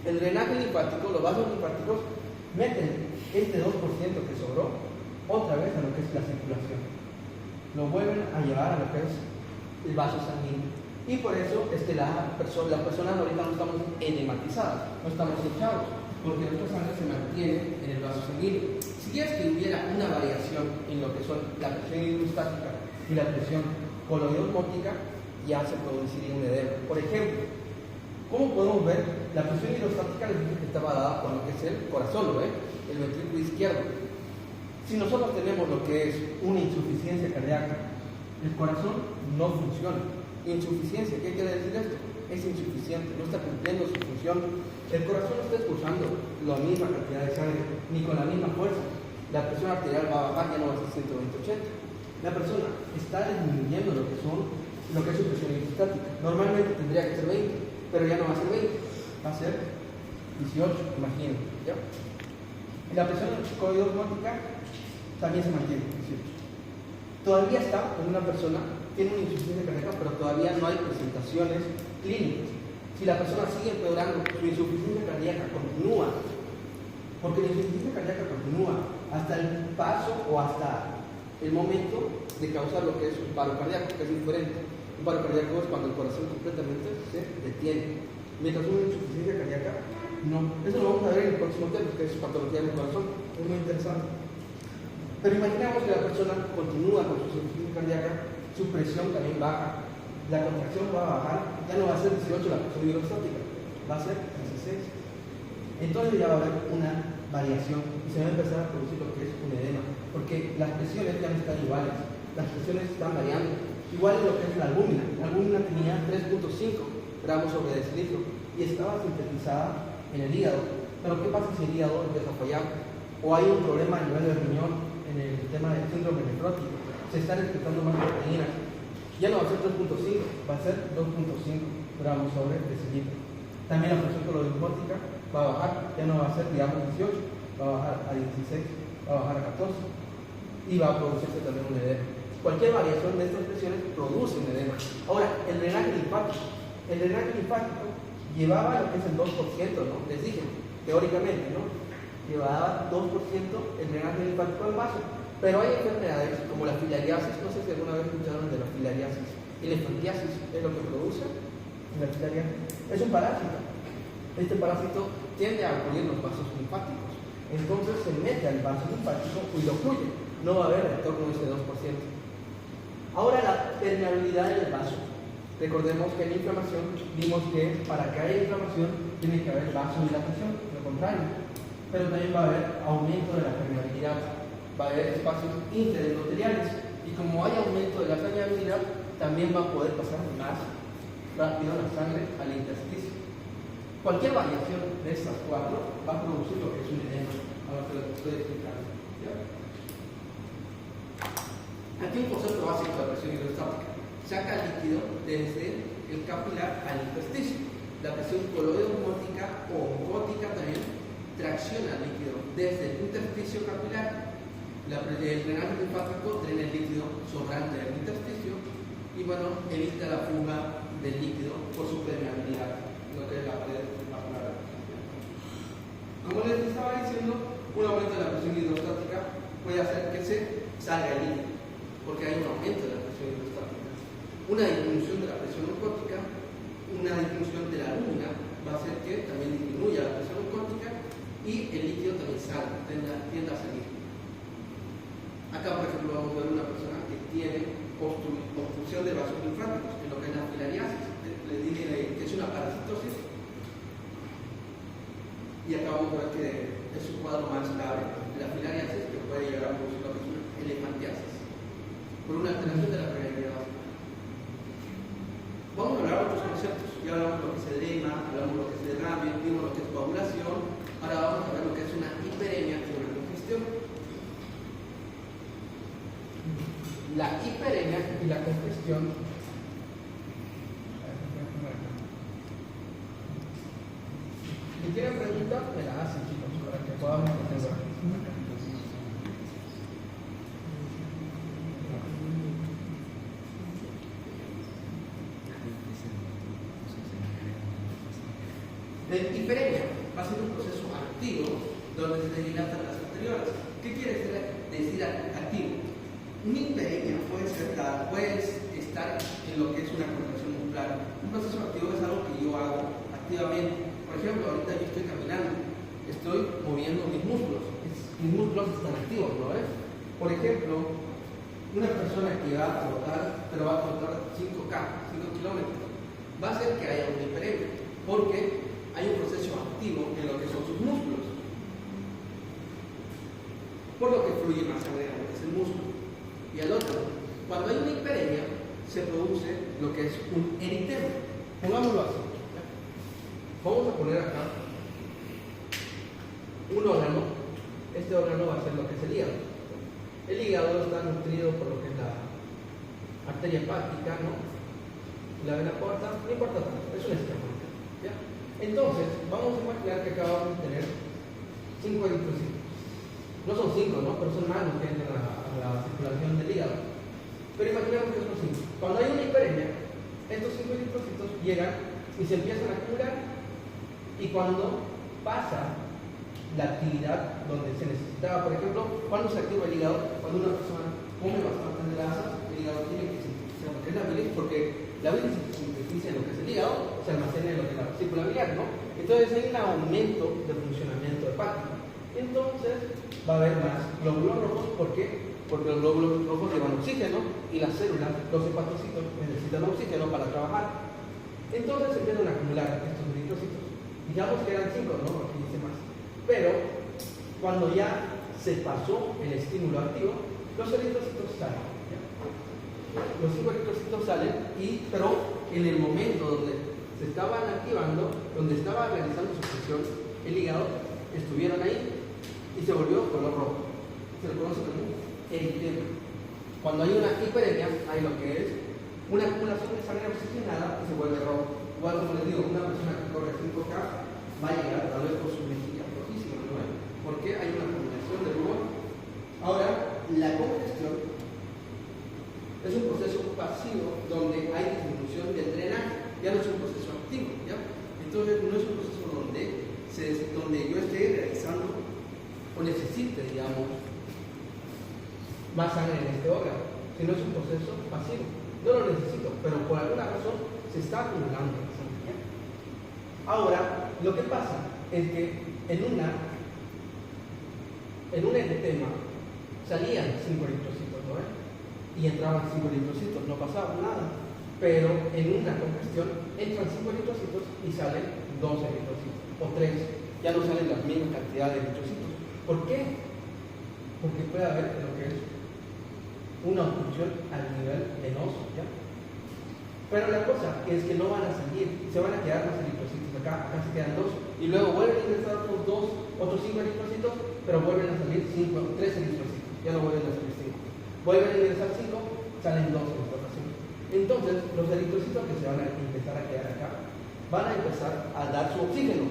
El drenaje linfático, los vasos linfáticos meten este 2% que sobró otra vez a lo que es la circulación. Lo vuelven a llevar a lo que es el vaso sanguíneo. Y por eso es que las personas ahorita no estamos edematizadas, no estamos hinchados, porque nuestra sangre se mantiene en el vaso sanguíneo. Si es que hubiera una variación en lo que son la presión hidrostática y la presión coloidosmótica, ya se produciría un edema. Por ejemplo, ¿cómo podemos ver? La presión hidrostática les dije que estaba dada por lo que es el corazón, ¿no? El ventrículo izquierdo. Si nosotros tenemos lo que es una insuficiencia cardíaca, el corazón no funciona. Insuficiencia, ¿qué quiere decir esto? Es insuficiente, no está cumpliendo su función. El corazón no está expulsando la misma cantidad de sangre, ni con la misma fuerza. La presión arterial va a bajar, ya no va a ser 120-80. La persona está disminuyendo lo que es su presión hidrostática. Normalmente tendría que ser 20, pero ya no va a ser 20, va a ser 18, imagínense, ¿ya? Y la presión coloidosmótica también se mantiene, 18. Todavía está con una persona, tiene una insuficiencia cardíaca, pero todavía no hay presentaciones clínicas. Si la persona sigue empeorando, su insuficiencia cardíaca continúa, porque la insuficiencia cardíaca continúa hasta el paso o hasta el momento de causar lo que es un paro cardíaco, que es diferente. Un paro cardíaco es cuando el corazón completamente se detiene. Mientras una insuficiencia cardíaca, no. Eso lo vamos a ver en el próximo tema, que es patología del corazón. Es muy interesante. Pero imaginemos que la persona continúa con su insuficiencia cardíaca, su presión también baja, la contracción va a bajar, ya no va a ser 18 la presión hidrostática, va a ser 16. Entonces ya va a haber una variación y se va a empezar a producir lo que es un edema, porque las presiones ya no están iguales, las presiones están variando. Igual es lo que es la albúmina. La albúmina tenía 3.5 gramos sobre decilitro y estaba sintetizada en el hígado. Pero ¿qué pasa si el hígado empieza a fallar? O hay un problema a nivel del riñón en el tema del síndrome nefrótico. Se están excretando más proteínas Ya no va a ser 3.5, va a ser 2.5 gramos sobre decilitro. También la presión colorosmótica va a bajar, ya no va a ser, digamos, 18, va a bajar a 16, va a bajar a 14 y va a producirse también un edema. Cualquier variación de estas presiones produce un edema. Ahora, el drenaje linfático llevaba lo que es el 2%, ¿no? Les dije, teóricamente, ¿no? Llevaba 2% el drenaje linfático al vaso. Pero hay enfermedades como la filariasis, no sé si alguna vez escucharon de la filariasis. Elefantiasis es lo que produce la filariasis. Es un parásito. Este parásito tiende a ocurrir los vasos linfáticos. Entonces se mete al vaso linfático y lo fluye. No va a haber retorno de ese 2%. Ahora la permeabilidad del vaso. Recordemos que en la inflamación vimos que para que haya inflamación tiene que haber vasodilatación, lo contrario. Pero también va a haber aumento de la permeabilidad, va a haber espacios interendoteliales y como hay aumento de la permeabilidad, también va a poder pasar más rápido la sangre al intersticio. Cualquier variación de estas cuatro va a producir lo que es un edema, ahora te lo estoy explicando. ¿Ya? Aquí un concepto básico de la presión hidrostática. Saca el líquido desde el capilar al intersticio. La presión coloidosmótica o oncótica también tracciona el líquido desde el intersticio capilar. El drenaje linfático drena el líquido sobrante del intersticio y bueno, evita la fuga del líquido por su permeabilidad, lo que es la pared capilar. Como les estaba diciendo, un aumento de la presión hidrostática puede hacer que se salga el líquido, porque hay un aumento de la presión hidrostática. Una disminución de la presión oncótica, una disminución de la lúmina va a hacer que también disminuya la presión oncótica y el líquido también salga, tiende a salir. Acá, por ejemplo, vamos a ver una persona que tiene obstrucción de vasos linfáticos, en lo que es la filariasis. Les dije que es una parasitosis. Y acá vamos a ver que es un cuadro más grave, la filariasis, que puede llegar a producir lo que es una elefantiasis, por una alteración de la permeabilidad. Vamos a hablar de otros conceptos. Ya hablamos de lo que es edema, hablamos de lo que es derrame, vimos lo que es coagulación. Ahora vamos a ver lo que es una hiperemia y una congestión. La hiperemia y la congestión si tienen preguntas, me la hacen, chicos, para que podamos entender. La hiperemia va a ser un proceso activo donde se dilatan las arteriolas. ¿Qué quiere decir activo? Una hiperemia puede estar en lo que es una contracción muscular. Un proceso activo es algo que yo hago activamente. Por ejemplo, ahorita yo estoy caminando, estoy moviendo mis músculos. Mis músculos están activos, ¿no ves? Por ejemplo, una persona que va a trotar, pero va a trotar 5 kilómetros, va a hacer que haya una hiperemia, porque hay un proceso activo en lo que son sus músculos, por lo que fluye más sangre a lo que es el músculo. Y al otro, cuando hay una hiperemia, se produce lo que es un eritema. Pongámoslo así. Vamos a poner acá un órgano. Este órgano va a ser lo que es el hígado. El hígado está nutrido por lo que es la arteria hepática, ¿no? La vena porta, no importa tanto, es un esquema. ¿Ya? Entonces, vamos a imaginar que acá vamos a tener 5 eritrocitos. No son 5, ¿no? Pero son más los que entran a la circulación del hígado. Pero imaginemos que son 5. Cuando hay una hiperemia, estos 5 eritrocitos llegan y se empiezan a acumular. Y cuando pasa la actividad donde se necesitaba, por ejemplo, cuando se activa el hígado, cuando una persona come bastante grasa, el hígado tiene que sintetizar lo que es la bilis, porque la bilis se sintetiza en lo que es el hígado, se almacena en lo que es la vesícula biliar, ¿no? Entonces hay un aumento de funcionamiento hepático. Entonces va a haber más glóbulos rojos, ¿por qué? Porque los glóbulos rojos llevan oxígeno y las células, los hepatocitos, necesitan oxígeno para trabajar. Entonces se empiezan a acumular estos eritrocitos. Digamos que eran 5, ¿no? Aquí dice más. Pero cuando ya se pasó el estímulo activo, los eritrocitos salen. ¿Ya? Los 5 eritrocitos salen, pero en el momento donde se estaban activando, donde estaba realizando su función, el hígado, estuvieron ahí y se volvió color rojo. Se le conoce como eritema. Cuando hay una hiperemia, hay lo que es una acumulación de sangre oxigenada y se vuelve rojo. Igual como les digo, una persona que corre 5K va a llegar tal vez con su mejilla rojísima, ¿no? Porque hay una acumulación de rubor. Ahora, la congestión es un proceso pasivo donde hay disminución del drenaje, ya no es un proceso activo, ¿ya? Entonces no es un proceso donde yo esté realizando o necesite, digamos, más sangre en este órgano, sino es un proceso pasivo. No lo necesito, pero por alguna razón se está acumulando la sangre, ¿ya? Ahora, lo que pasa es que en un edema salían 5 eritrocitos, ¿no? Y entraban 5 eritrocitos, no pasaba nada. Pero en una congestión entran 5 eritrocitos y salen 2 eritrocitos, o 3, ya no salen la misma cantidad de eritrocitos. ¿Por qué? Porque puede haber lo que es una obstrucción al nivel venoso, ¿ya? Pero la cosa es que no van a salir, se van a quedar más eritrocitos acá se quedan 2, y luego vuelven a ingresar otros 5 eritrocitos, pero vuelven a salir 3 eritrocitos, ya no vuelven a salir 5. Vuelven a ingresar 5, salen 2 eritrocitos. Entonces, los eritrocitos que se van a empezar a quedar acá, van a empezar a dar su oxígeno,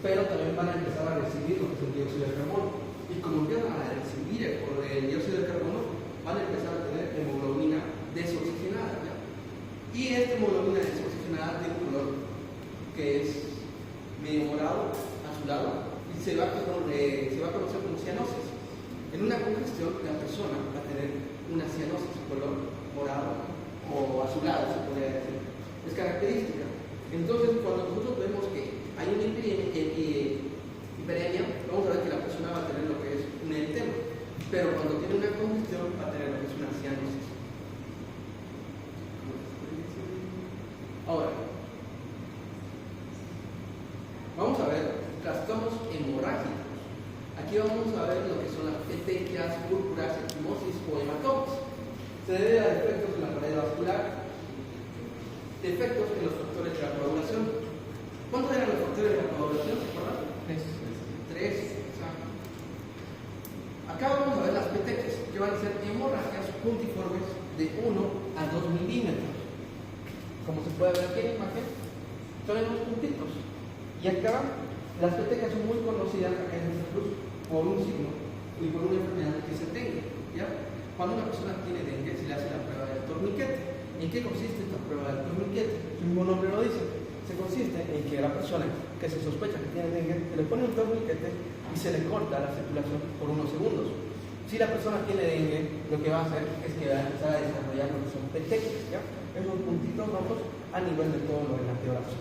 pero también van a empezar a recibir lo que es el dióxido de carbono. Y como empiezan a recibir el dióxido de carbono, van a empezar a tener hemoglobina desoxigenada, ¿ya? Y esta hemoglobina desoxigenada tiene un color que es medio morado, azulado, y se va a conocer como cianosis. En una congestión, la persona va a tener una cianosis color morado o azulado, se podría decir. Es característica. Entonces, cuando nosotros vemos que hay una hiperemia, vamos a ver que la persona va a tener lo que es un eritema. Pero cuando tiene una congestión, va a tener lo que es una cianosis. Ahora, vamos a ver trastornos hemorrágicos. Aquí vamos a ver lo que son las petequias, púrpuras, equimosis o hematomas. Se debe a defectos en la pared vascular, defectos en los factores de la coagulación. ¿Cuántos eran los factores de la coagulación? ¿Se acuerdan? 3. Exacto. Acá vamos a ver las petequias, que van a ser hemorragias puntiformes de 1 a 2 milímetros. Como se puede ver aquí en la imagen, son en los puntitos. Y acá las petequias son muy conocidas acá en esta cruz por un signo y por una enfermedad que se tenga, ¿ya? Cuando una persona tiene dengue, se le hace la prueba del torniquete. ¿En qué consiste esta prueba del torniquete? Su mismo nombre lo dice. Se consiste en que la persona que se sospecha que tiene dengue, se le pone un torniquete y se le corta la circulación por unos segundos. Si la persona tiene dengue, lo que va a hacer es que va a empezar a desarrollar lo que son petequias, ¿ya? Esos puntitos rojos a nivel de todo lo del antebrazo.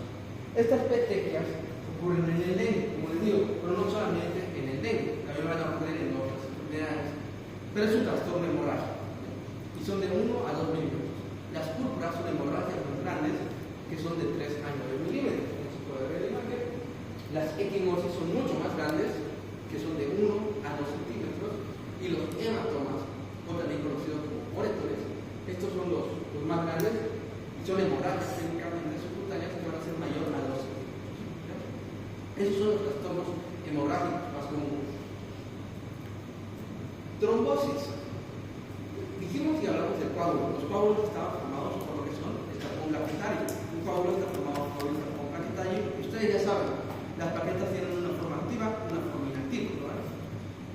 Estas petequias ocurren en el dengue, como les digo, pero no solamente en el dengue, también van a ocurrir en otras enfermedades. Pero es un trastorno hemorrágico y son de 1 a 2 milímetros. Las púrpuras son hemorragias más grandes que son de 3 a 9 milímetros, como se puede ver en la imagen. Las equimosis son mucho más grandes, que son de 1 a 2 centímetros, y los hematomas, o también conocidos como moretones, estos son los más grandes y son hemorragias técnicamente subcutáneas que van a ser mayor a 2 centímetros. Esos son los trastornos hemorrágicos más comunes. Trombosis. Dijimos y hablamos del coágulo. Los coágulos estaban formados por lo que son el tapón plaquetario. Un coágulo está formado por el tapón plaquetario. Ustedes ya saben, las plaquetas tienen una forma activa y una forma inactiva, ¿no?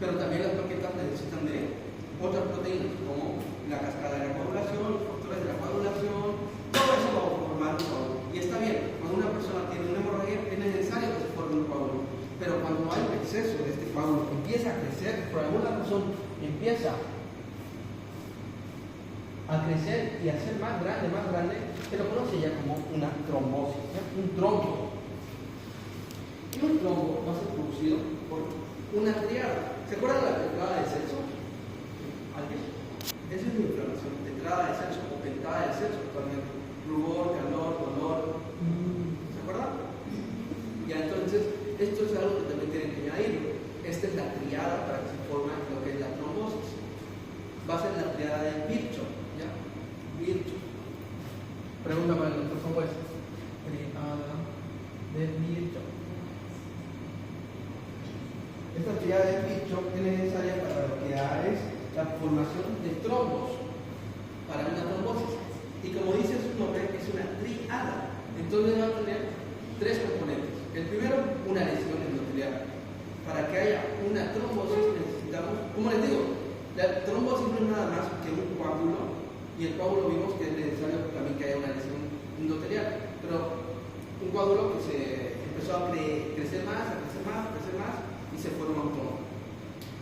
Pero también las plaquetas necesitan de otras proteínas, como la cascada de la coagulación, los factores de la coagulación. Todo eso va a formar un coágulo. Y está bien, cuando una persona tiene una hemorragia es necesario que se forme un coágulo. Pero cuando hay un exceso de este coágulo que empieza a crecer, por alguna razón empieza a crecer y a ser más grande, se lo conoce ya como una trombosis, ¿ya? Un trombo. Y un trombo va a ser producido por una triada. ¿Se acuerdan de la tetrada de Celso? ¿Alguien? Esa es la inflamación, tetrada de Celso o pentada de Celso, actualmente. Rubor, calor, dolor. ¿Se acuerdan? Ya, entonces, esto es algo que también tienen que añadir. Esta es la triada para que se forme lo que es la trombosis. Va a ser la triada de Virchow, ¿ya? Virchow. Pregunta para el doctor Samuel. Triada de Virchow. Esta triada de Virchow es necesaria para lo que es la formación de trombos para una trombosis. Y como dice su nada. Entonces va a tener tres componentes. El primero, una lesión endotelial. Para que haya una trombosis necesitamos, como les digo, la trombosis no es nada más que un coágulo, y el coágulo vimos que es necesario también que haya una lesión endotelial, pero un coágulo que se empezó a crecer más, y se forma un trombo.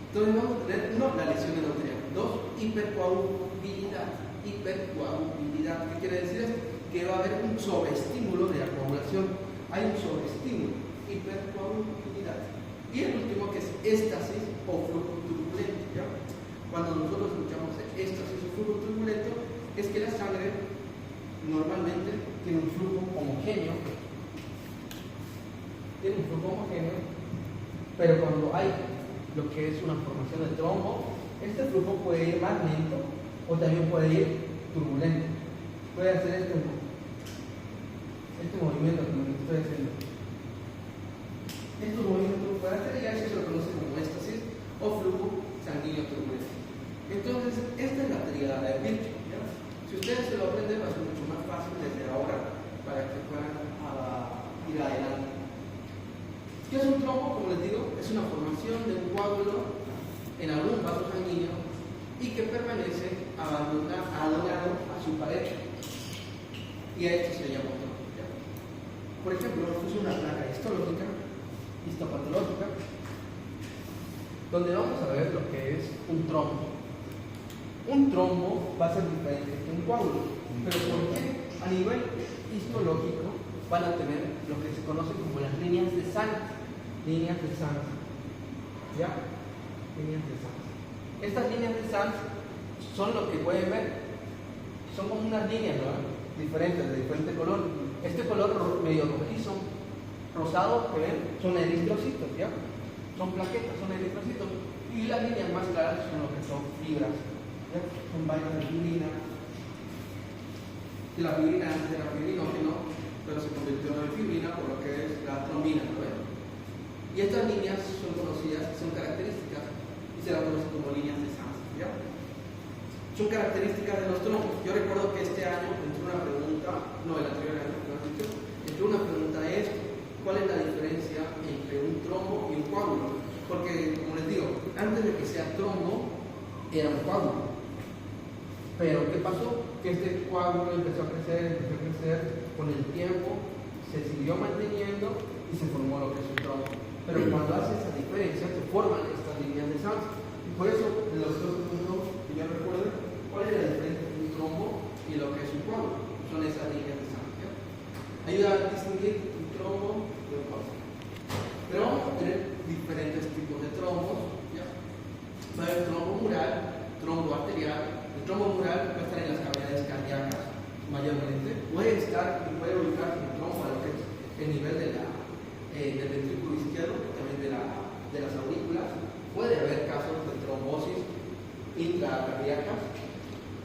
Entonces vamos a tener, uno, la lesión endotelial. Dos, hipercoagulabilidad. Hipercoagulabilidad, ¿qué quiere decir esto? Que va a haber un sobreestímulo de la coagulación. Hay un sobreestímulo, hipercoagulabilidad. Y el último, que es éstasis o flujo turbulento. ¿Ya? Cuando nosotros escuchamos éstasis o flujo turbulento, es que la sangre normalmente tiene un flujo homogéneo. Pero cuando hay lo que es una formación de trombo, este flujo puede ir más lento o también puede ir turbulento. Puede hacer este movimiento que estoy haciendo. Estos movimientos puede hacer, y eso se lo conoce como éstasis o flujo sanguíneo turbulento. Entonces, esta es la tríada de Virchow. Si ustedes se lo aprenden, va a ser mucho más fácil desde ahora para que puedan ir adelante. ¿Qué es un trombo? Como les digo, es una formación de un coágulo en algún vaso sanguíneo y que permanece adornado a su pared. Y a esto se llama trombo. ¿Ya? Por ejemplo, esto es una placa histopatológica, donde vamos a ver lo que es un trombo. Un trombo va a ser diferente que un coágulo, pero ¿por qué? A nivel histológico van a tener lo que se conoce como las líneas de Sanz. Líneas de Sanz. ¿Ya? Líneas de Sanz. Estas líneas de Sanz son lo que pueden ver. Son como unas líneas, ¿no? Diferentes, de diferente color. Este color medio rojizo, rosado, que ven, son eritrocitos, ¿ya? Son plaquetas, son eritrocitos. Y las líneas más claras son lo que son fibras. ¿Ya? Son vainas de fibrina. Y la fibrina antes era fibrinógeno, pero se convirtió en fibrina por lo que es la trombina, ¿no ven? Y estas líneas son conocidas, son características, y se las conocen como líneas de Sanz, ¿ya? Son características de los trombos. Yo recuerdo que este año entró una pregunta, no, el anterior año, entró una pregunta de esto: ¿cuál es la diferencia entre un trombo y un coágulo? Porque, como les digo, antes de que sea trombo, era un coágulo. Pero, ¿qué pasó? Que este coágulo empezó a crecer, con el tiempo se siguió manteniendo y se formó lo que es un trombo. Pero cuando hace esa diferencia, se forman estas líneas de Sanz. Y por eso, los dos puntos que yo recuerdo, ¿cuál es la diferencia entre un trombo y lo que es un coágulo? Son esas líneas de Sanz. ¿Ya? Ayuda a distinguir un trombo de un coágulo. Pero vamos a tener diferentes tipos de trombos. ¿Ya? Va a haber trombo mural, trombo arterial. El trombo mural va a estar en las cavidades cardíacas mayormente. Puede ubicarse en el trombo a lo que es el nivel del ventrículo izquierdo, también de las aurículas. Puede haber casos de trombosis intracardíacas,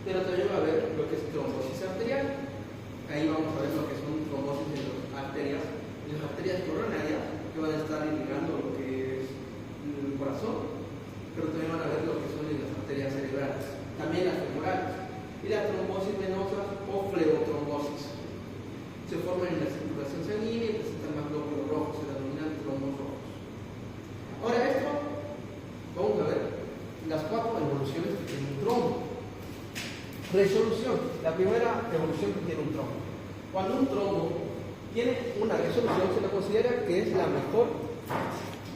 pero también va a haber lo que es trombosis arterial. Ahí vamos a ver lo que son trombosis en las arterias coronarias, que van a estar irrigando lo que es el corazón, pero también van a ver lo que son en las arterias cerebrales, también las femorales. Y las trombosis venosas o fleotrombosis se forman en la circulación sanguínea y presentan más glóbulos rojos, se denominan trombos rojos. Ahora esto, vamos a ver las 4 evoluciones que tiene un trombo. Resolución, la primera evolución que tiene un trombo. Cuando un trombo tiene una resolución, se le considera que es la mejor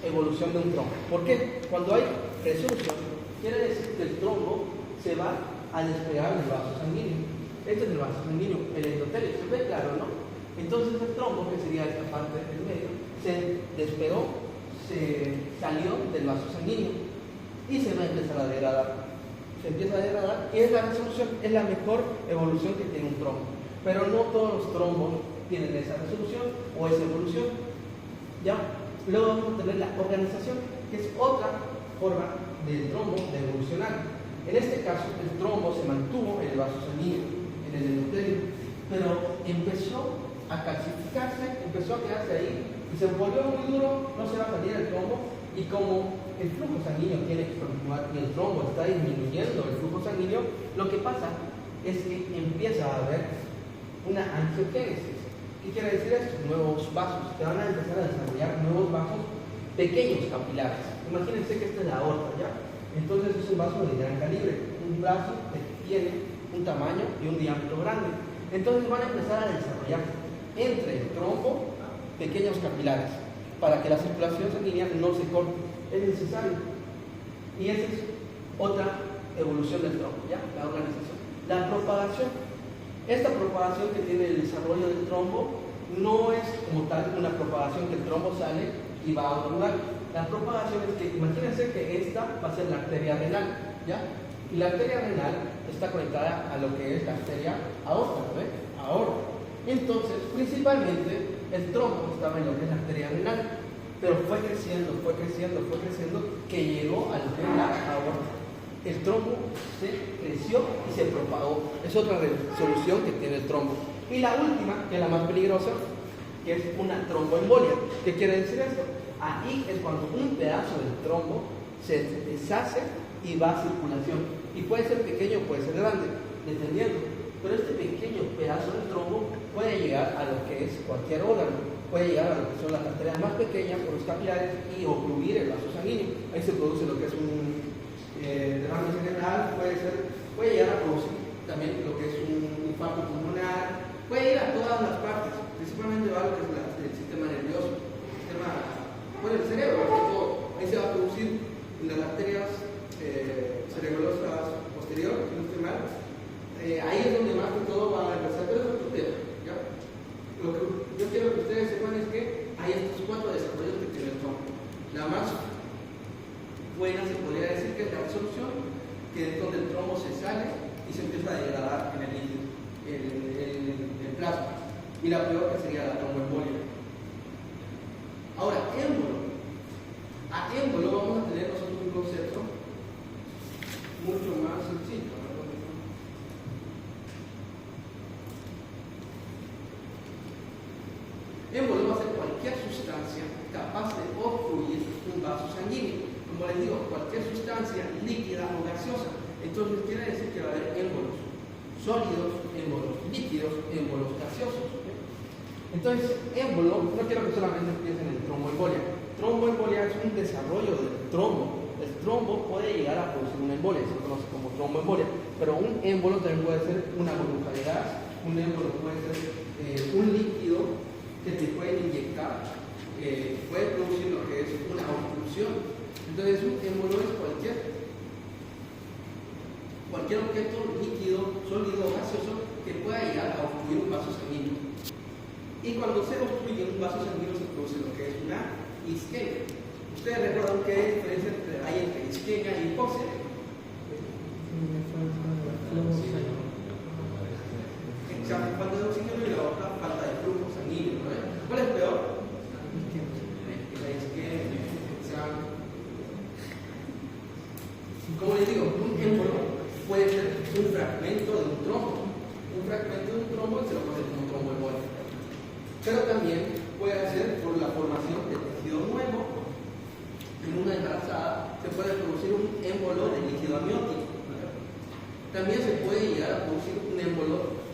evolución de un trombo. ¿Por qué? Cuando hay resolución, quiere decir que el trombo se va a despegar del vaso sanguíneo. Este es el vaso sanguíneo, el endotelio, se ve claro, ¿no? Entonces el trombo, que sería esta parte del medio, se despegó, se salió del vaso sanguíneo y se va a empezar a degradar. Se empieza a degradar y es la resolución, es la mejor evolución que tiene un trombo. Pero no todos los trombos tienen esa resolución o esa evolución. ¿Ya? Luego vamos a tener la organización, que es otra forma del trombo de evolucionar. En este caso, el trombo se mantuvo en el vaso sanguíneo, en el endotelio, pero empezó a calcificarse, empezó a quedarse ahí y se volvió muy duro, no se va a salir el trombo, y como el flujo sanguíneo tiene que continuar y el trombo está disminuyendo el flujo sanguíneo, lo que pasa es que empieza a haber una angiogénesis. ¿Qué quiere decir esto? Nuevos vasos. Te van a empezar a desarrollar nuevos vasos pequeños capilares. Imagínense que esta es la aorta, ¿ya? Entonces es un vaso de gran calibre, un brazo que tiene un tamaño y un diámetro grande. Entonces van a empezar a desarrollar entre el trombo pequeños capilares para que la circulación sanguínea no se corte. Es necesario. Y esa es otra evolución del trombo, ¿ya? La organización. La propagación. Esta propagación que tiene el desarrollo del trombo no es como tal una propagación que el trombo sale y va a otro lugar. La propagación es que, imagínense que esta va a ser la arteria renal, ¿ya? Y la arteria renal está conectada a lo que es la arteria aorta, ¿lo ven? Aorta. Entonces, principalmente, el trombo estaba en lo que es la arteria renal, pero fue creciendo, que llegó a lo que es la aorta. El trombo se creció y se propagó. Es otra resolución que tiene el trombo. Y la última, que es la más peligrosa, que es una tromboembolia. ¿Qué quiere decir esto? Ahí es cuando un pedazo del trombo se deshace y va a circulación. Y puede ser pequeño, puede ser grande, dependiendo. Pero este pequeño pedazo del trombo puede llegar a lo que es cualquier órgano. Puede llegar a lo que son las arterias más pequeñas por los capilares y ocluir el vaso sanguíneo. Ahí se produce lo que es un derrame cerebral, puede llegar a producir también lo que es un infarto pulmonar, puede ir a todas las partes, principalmente va a lo que es el sistema nervioso, el cerebro, ahí se va a producir en las arterias cerebrosas posteriores, si no estoy mal, ahí es donde más que todo va a empezar, pero eso es otro tema, ¿ya? Lo que yo quiero que ustedes sepan es que hay estos 4 desarrollos que tiene el trombo. La más buena se podría decir que es la resolución, que es donde el trombo se sale y se empieza a degradar en el líquido, el plasma. Y la peor que sería la tromboembolia. Ahora, émbolo. A émbolo vamos a tener nosotros un concepto mucho más sencillo. Émbolo va a ser cualquier sustancia capaz de obstruir un vaso sanguíneo. Como les digo, cualquier sustancia líquida o gaseosa. Entonces quiere decir que va a haber émbolos sólidos, émbolos líquidos, émbolos gaseosos. Entonces, émbolo, no quiero que solamente piensen en tromboembolia. Tromboembolia es un desarrollo del trombo. El trombo puede llegar a producir una embolia, se conoce como tromboembolia. Pero un émbolo también puede ser una burbuja de gas, un émbolo puede ser un líquido que te pueden inyectar, puede producir lo que es una obstrucción. Entonces, un émbolo es cualquier objeto líquido, sólido o gaseoso que pueda llegar a obstruir un vaso sanguíneo. Y cuando se obstruye un vaso sanguíneo se produce lo que es una isquemia. ¿Ustedes recuerdan qué diferencia hay entre isquemia y hipoxia? Exacto, falta de oxígeno y la otra falta de flujo sanguíneo, ¿no? ¿Cuál es peor? La isquemia. Como les digo, un émbolo puede ser un fragmento de un trombo. Un fragmento de un trombo se lo conoce como tromboembolia. Pero también puede ser por la formación de tejido nuevo. En una embarazada se puede producir un émbolo de líquido amniótico. También se puede llegar a producir un émbolo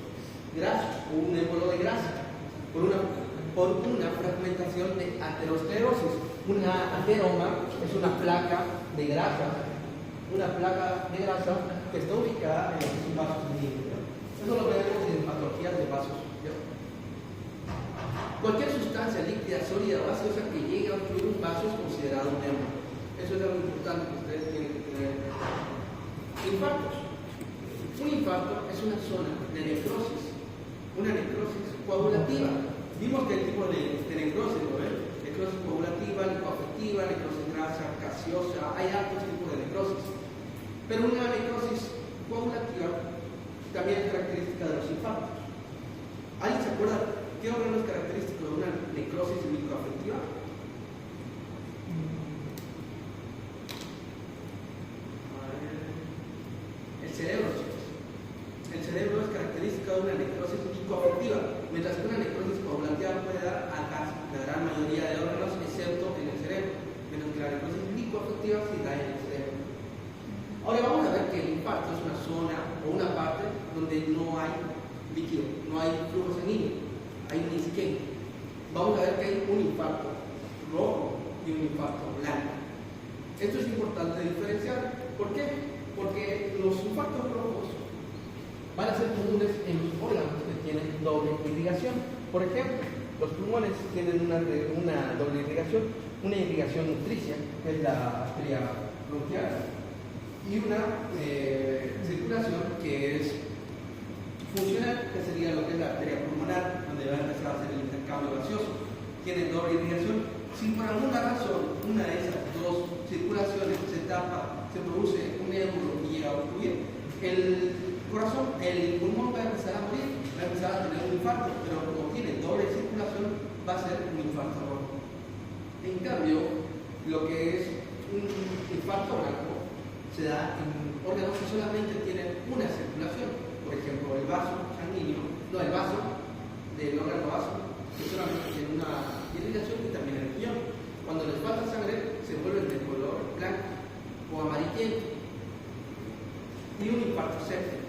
graso o un émbolo de grasa por una fragmentación de aterosclerosis. Una ateroma es una placa de grasa. Una placa de grasa que está ubicada en los vasos sanguíneos. Eso lo vemos en patologías de vasos. ¿Ya? Cualquier sustancia líquida, sólida o gaseosa que llegue a obstruir un vaso es considerado un émbolo. Eso es algo importante que ustedes tienen que tener. Infartos. Un infarto es una zona de necrosis, una necrosis coagulativa. Vimos que el tipo de necrosis, ¿lo ven? Necrosis coagulativa, lipoafectiva, necrosis grasa, gaseosa, hay altos tipos de necrosis. Pero una necrosis coagulativa también es característica de los infartos. ¿Alguien se acuerda qué órgano es característico de una necrosis lipoafectiva? El cerebro, chicos. El cerebro es característica de una necrosis lipoafectiva, mientras que una necrosis coagulativa puede dar a la gran mayoría de órganos, excepto en el cerebro, mientras que la necrosis lipoafectiva sí da en el cerebro. Ahora vamos a ver que el infarto es una zona o una parte donde no hay líquido, no hay flujo sanguíneo. hay un isquemia. Vamos a ver que hay un infarto rojo y un infarto blanco. Esto es importante diferenciar. ¿Por qué? Porque los infartos rojos van a ser comunes en los órganos que tienen doble irrigación. Por ejemplo, los pulmones tienen una doble irrigación, una irrigación nutricia, que es la arteria bronquial, y una circulación que es funcional, que sería lo que es la arteria pulmonar, donde va a empezar a hacer el intercambio gaseoso. Tienen doble irrigación. Si por alguna razón una de esas dos circulaciones se tapa, se produce un émbolo y llega a obstruir, el corazón, el pulmón va a empezar a morir, va a empezar a tener un infarto, pero como tiene doble circulación, va a ser un infarto rojo. En cambio, lo que es un infarto blanco se da en órganos que solamente tienen una circulación. Por ejemplo, el vaso sanguíneo, no, el vaso del órgano vaso, que solamente tiene una irrigación y también el riñón. Cuando les falta sangre, se vuelven de color blanco o amarillento. Y un infarto séptico.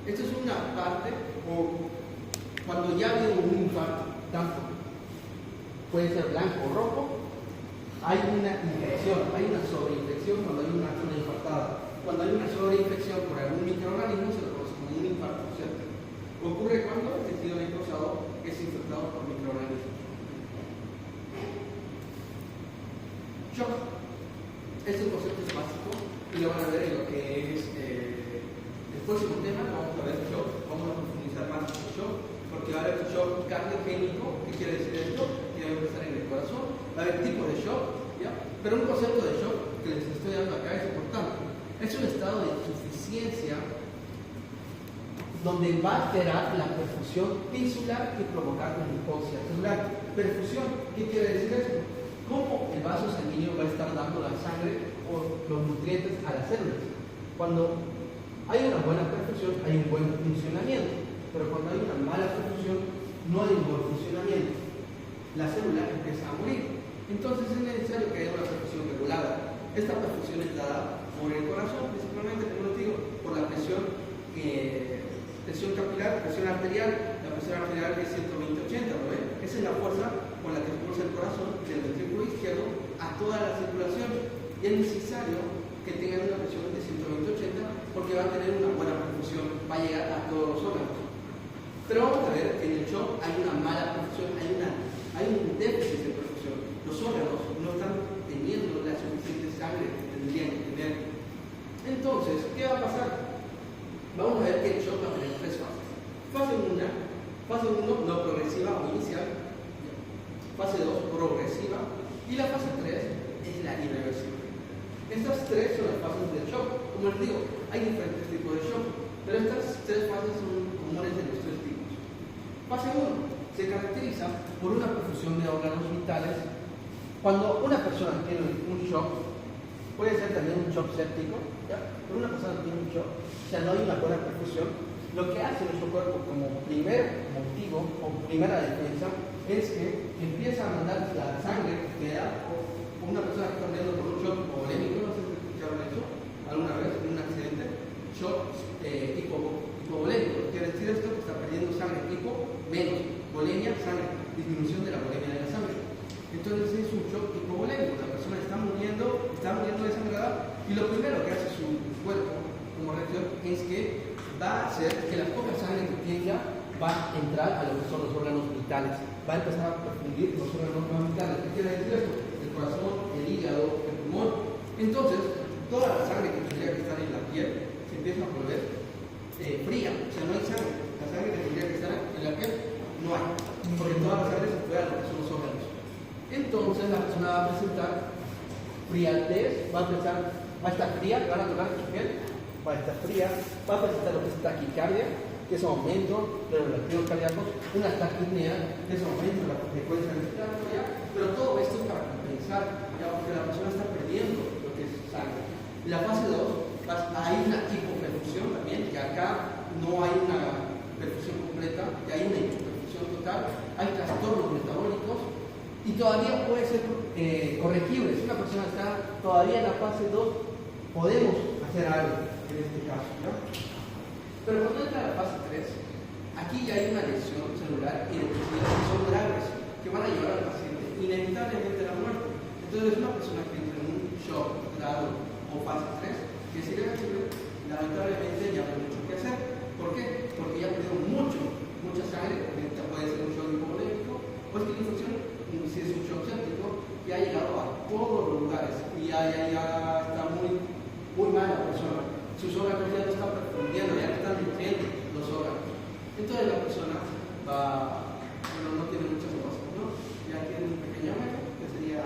Esta es una parte, o cuando ya ha habido un infarto, tanto puede ser blanco o rojo, hay una infección, hay una sobreinfección cuando hay una zona infartada. Cuando hay una sobreinfección por algún microorganismo, se lo conoce como un infarto séptico. Ocurre cuando el tejido necrosado es infectado por microorganismos. Shock. Este concepto es básico y lo van a ver en lo que es el próximo tema. Vamos a ver shock, vamos a profundizar más en el shock, porque va a haber shock cardiogénico. ¿Qué quiere decir esto? Que debe empezar en el corazón. Va a haber tipos de shock, ¿ya? Pero un concepto de shock que les estoy dando acá es importante. Es un estado de insuficiencia donde va a alterar la perfusión tisular y provocar una hipoxia celular. Perfusión, ¿qué quiere decir esto? Cómo el vaso sanguíneo va a estar dando la sangre o los nutrientes a las células. Cuando hay una buena perfusión, hay un buen funcionamiento, pero cuando hay una mala perfusión, no hay un buen funcionamiento. La célula empieza a morir. Entonces es necesario que haya una perfusión regulada. Esta perfusión es dada por el corazón, principalmente, como les digo, por la presión capilar, presión arterial. La presión arterial es 120/80, ¿no ven? Esa es la fuerza con la que impulsa el corazón del ventrículo izquierdo a toda la circulación. Y es necesario que tengan una presión de 120/80 porque va a tener una buena perfusión, va a llegar a todos los órganos. Pero vamos a ver que en el shock hay una mala perfusión, hay un déficit de perfusión. Los órganos no están teniendo la suficiente sangre que tendrían que tener. Entonces, ¿qué va a pasar? Vamos a ver que el shock va a tener tres fases. Fase 1 no progresiva o inicial. Fase 2 progresiva. Y la fase 3 es la irreversible. Estas tres son las fases del shock. Como les digo, hay diferentes tipos de shock, pero estas tres fases son comunes de los tres tipos. Fase 1 se caracteriza por una perfusión de órganos vitales. Cuando una persona tiene un shock, puede ser también un shock séptico, ¿ya? Pero una persona tiene un shock, o sea, no hay una buena perfusión. Lo que hace nuestro cuerpo como primer motivo o primera defensa es que empieza a mandar la sangre que da una persona que está muriendo por un shock hipovolémico. No sé si escucharon eso alguna vez en un accidente. Shock hipovolémico. Quiere decir esto que está perdiendo sangre. Hipo, menos. Volemia, sangre. Disminución de la volemia de la sangre. Entonces es un shock hipovolémico. La persona está muriendo desangrada y lo primero que hace su cuerpo como reacción es que va a hacer que la poca sangre que tenga va a entrar a lo que son los órganos vitales. Va a empezar a perfundir los órganos más vitales. ¿Qué quiere decir esto? El corazón, el hígado, el pulmón. Entonces, toda la sangre que tendría que estar en la piel se empieza a volver fría. O sea, no hay sangre. La sangre que tendría que estar en la piel no hay. Porque toda la sangre se fue a lo que son los órganos. Entonces, la persona va a presentar frialdez, va a estar fría, van a tocar su piel, va a estar fría, va a presentar lo que es taquicardia, que es aumento de los latidos cardíacos, una taquipnea, que es aumento de la frecuencia respiratoria, pero todo esto es para compensar, ya, porque la persona está perdiendo lo que es sangre. La fase 2, hay una hipoperfusión también, que acá no hay una perfusión completa, que hay una hipoperfusión total, hay trastornos metabólicos y todavía puede ser corregible. Si una persona está todavía en la fase 2, podemos hacer algo en este caso, ¿no? Pero cuando entra a la fase 3, aquí ya hay una lesión, o sea, cerebrovascular y de procesos que son graves, que van a llevar al paciente inevitablemente a la muerte. Entonces, una persona que entra en un shock grado o fase 3, que si debe ocurrir, lamentablemente ya no hay mucho que hacer. ¿Por qué? Porque ya perdió mucha sangre, porque puede ser un shock hipovolémico, o es que la infección, si es un shock séptico, ya ha llegado a todos los lugares y ya está muy mal la persona. Sus órganos ya no están perfundiendo, ya no están nutriendo los órganos. Entonces la persona no tiene muchas cosas, ¿no? Ya tiene un pequeño que sería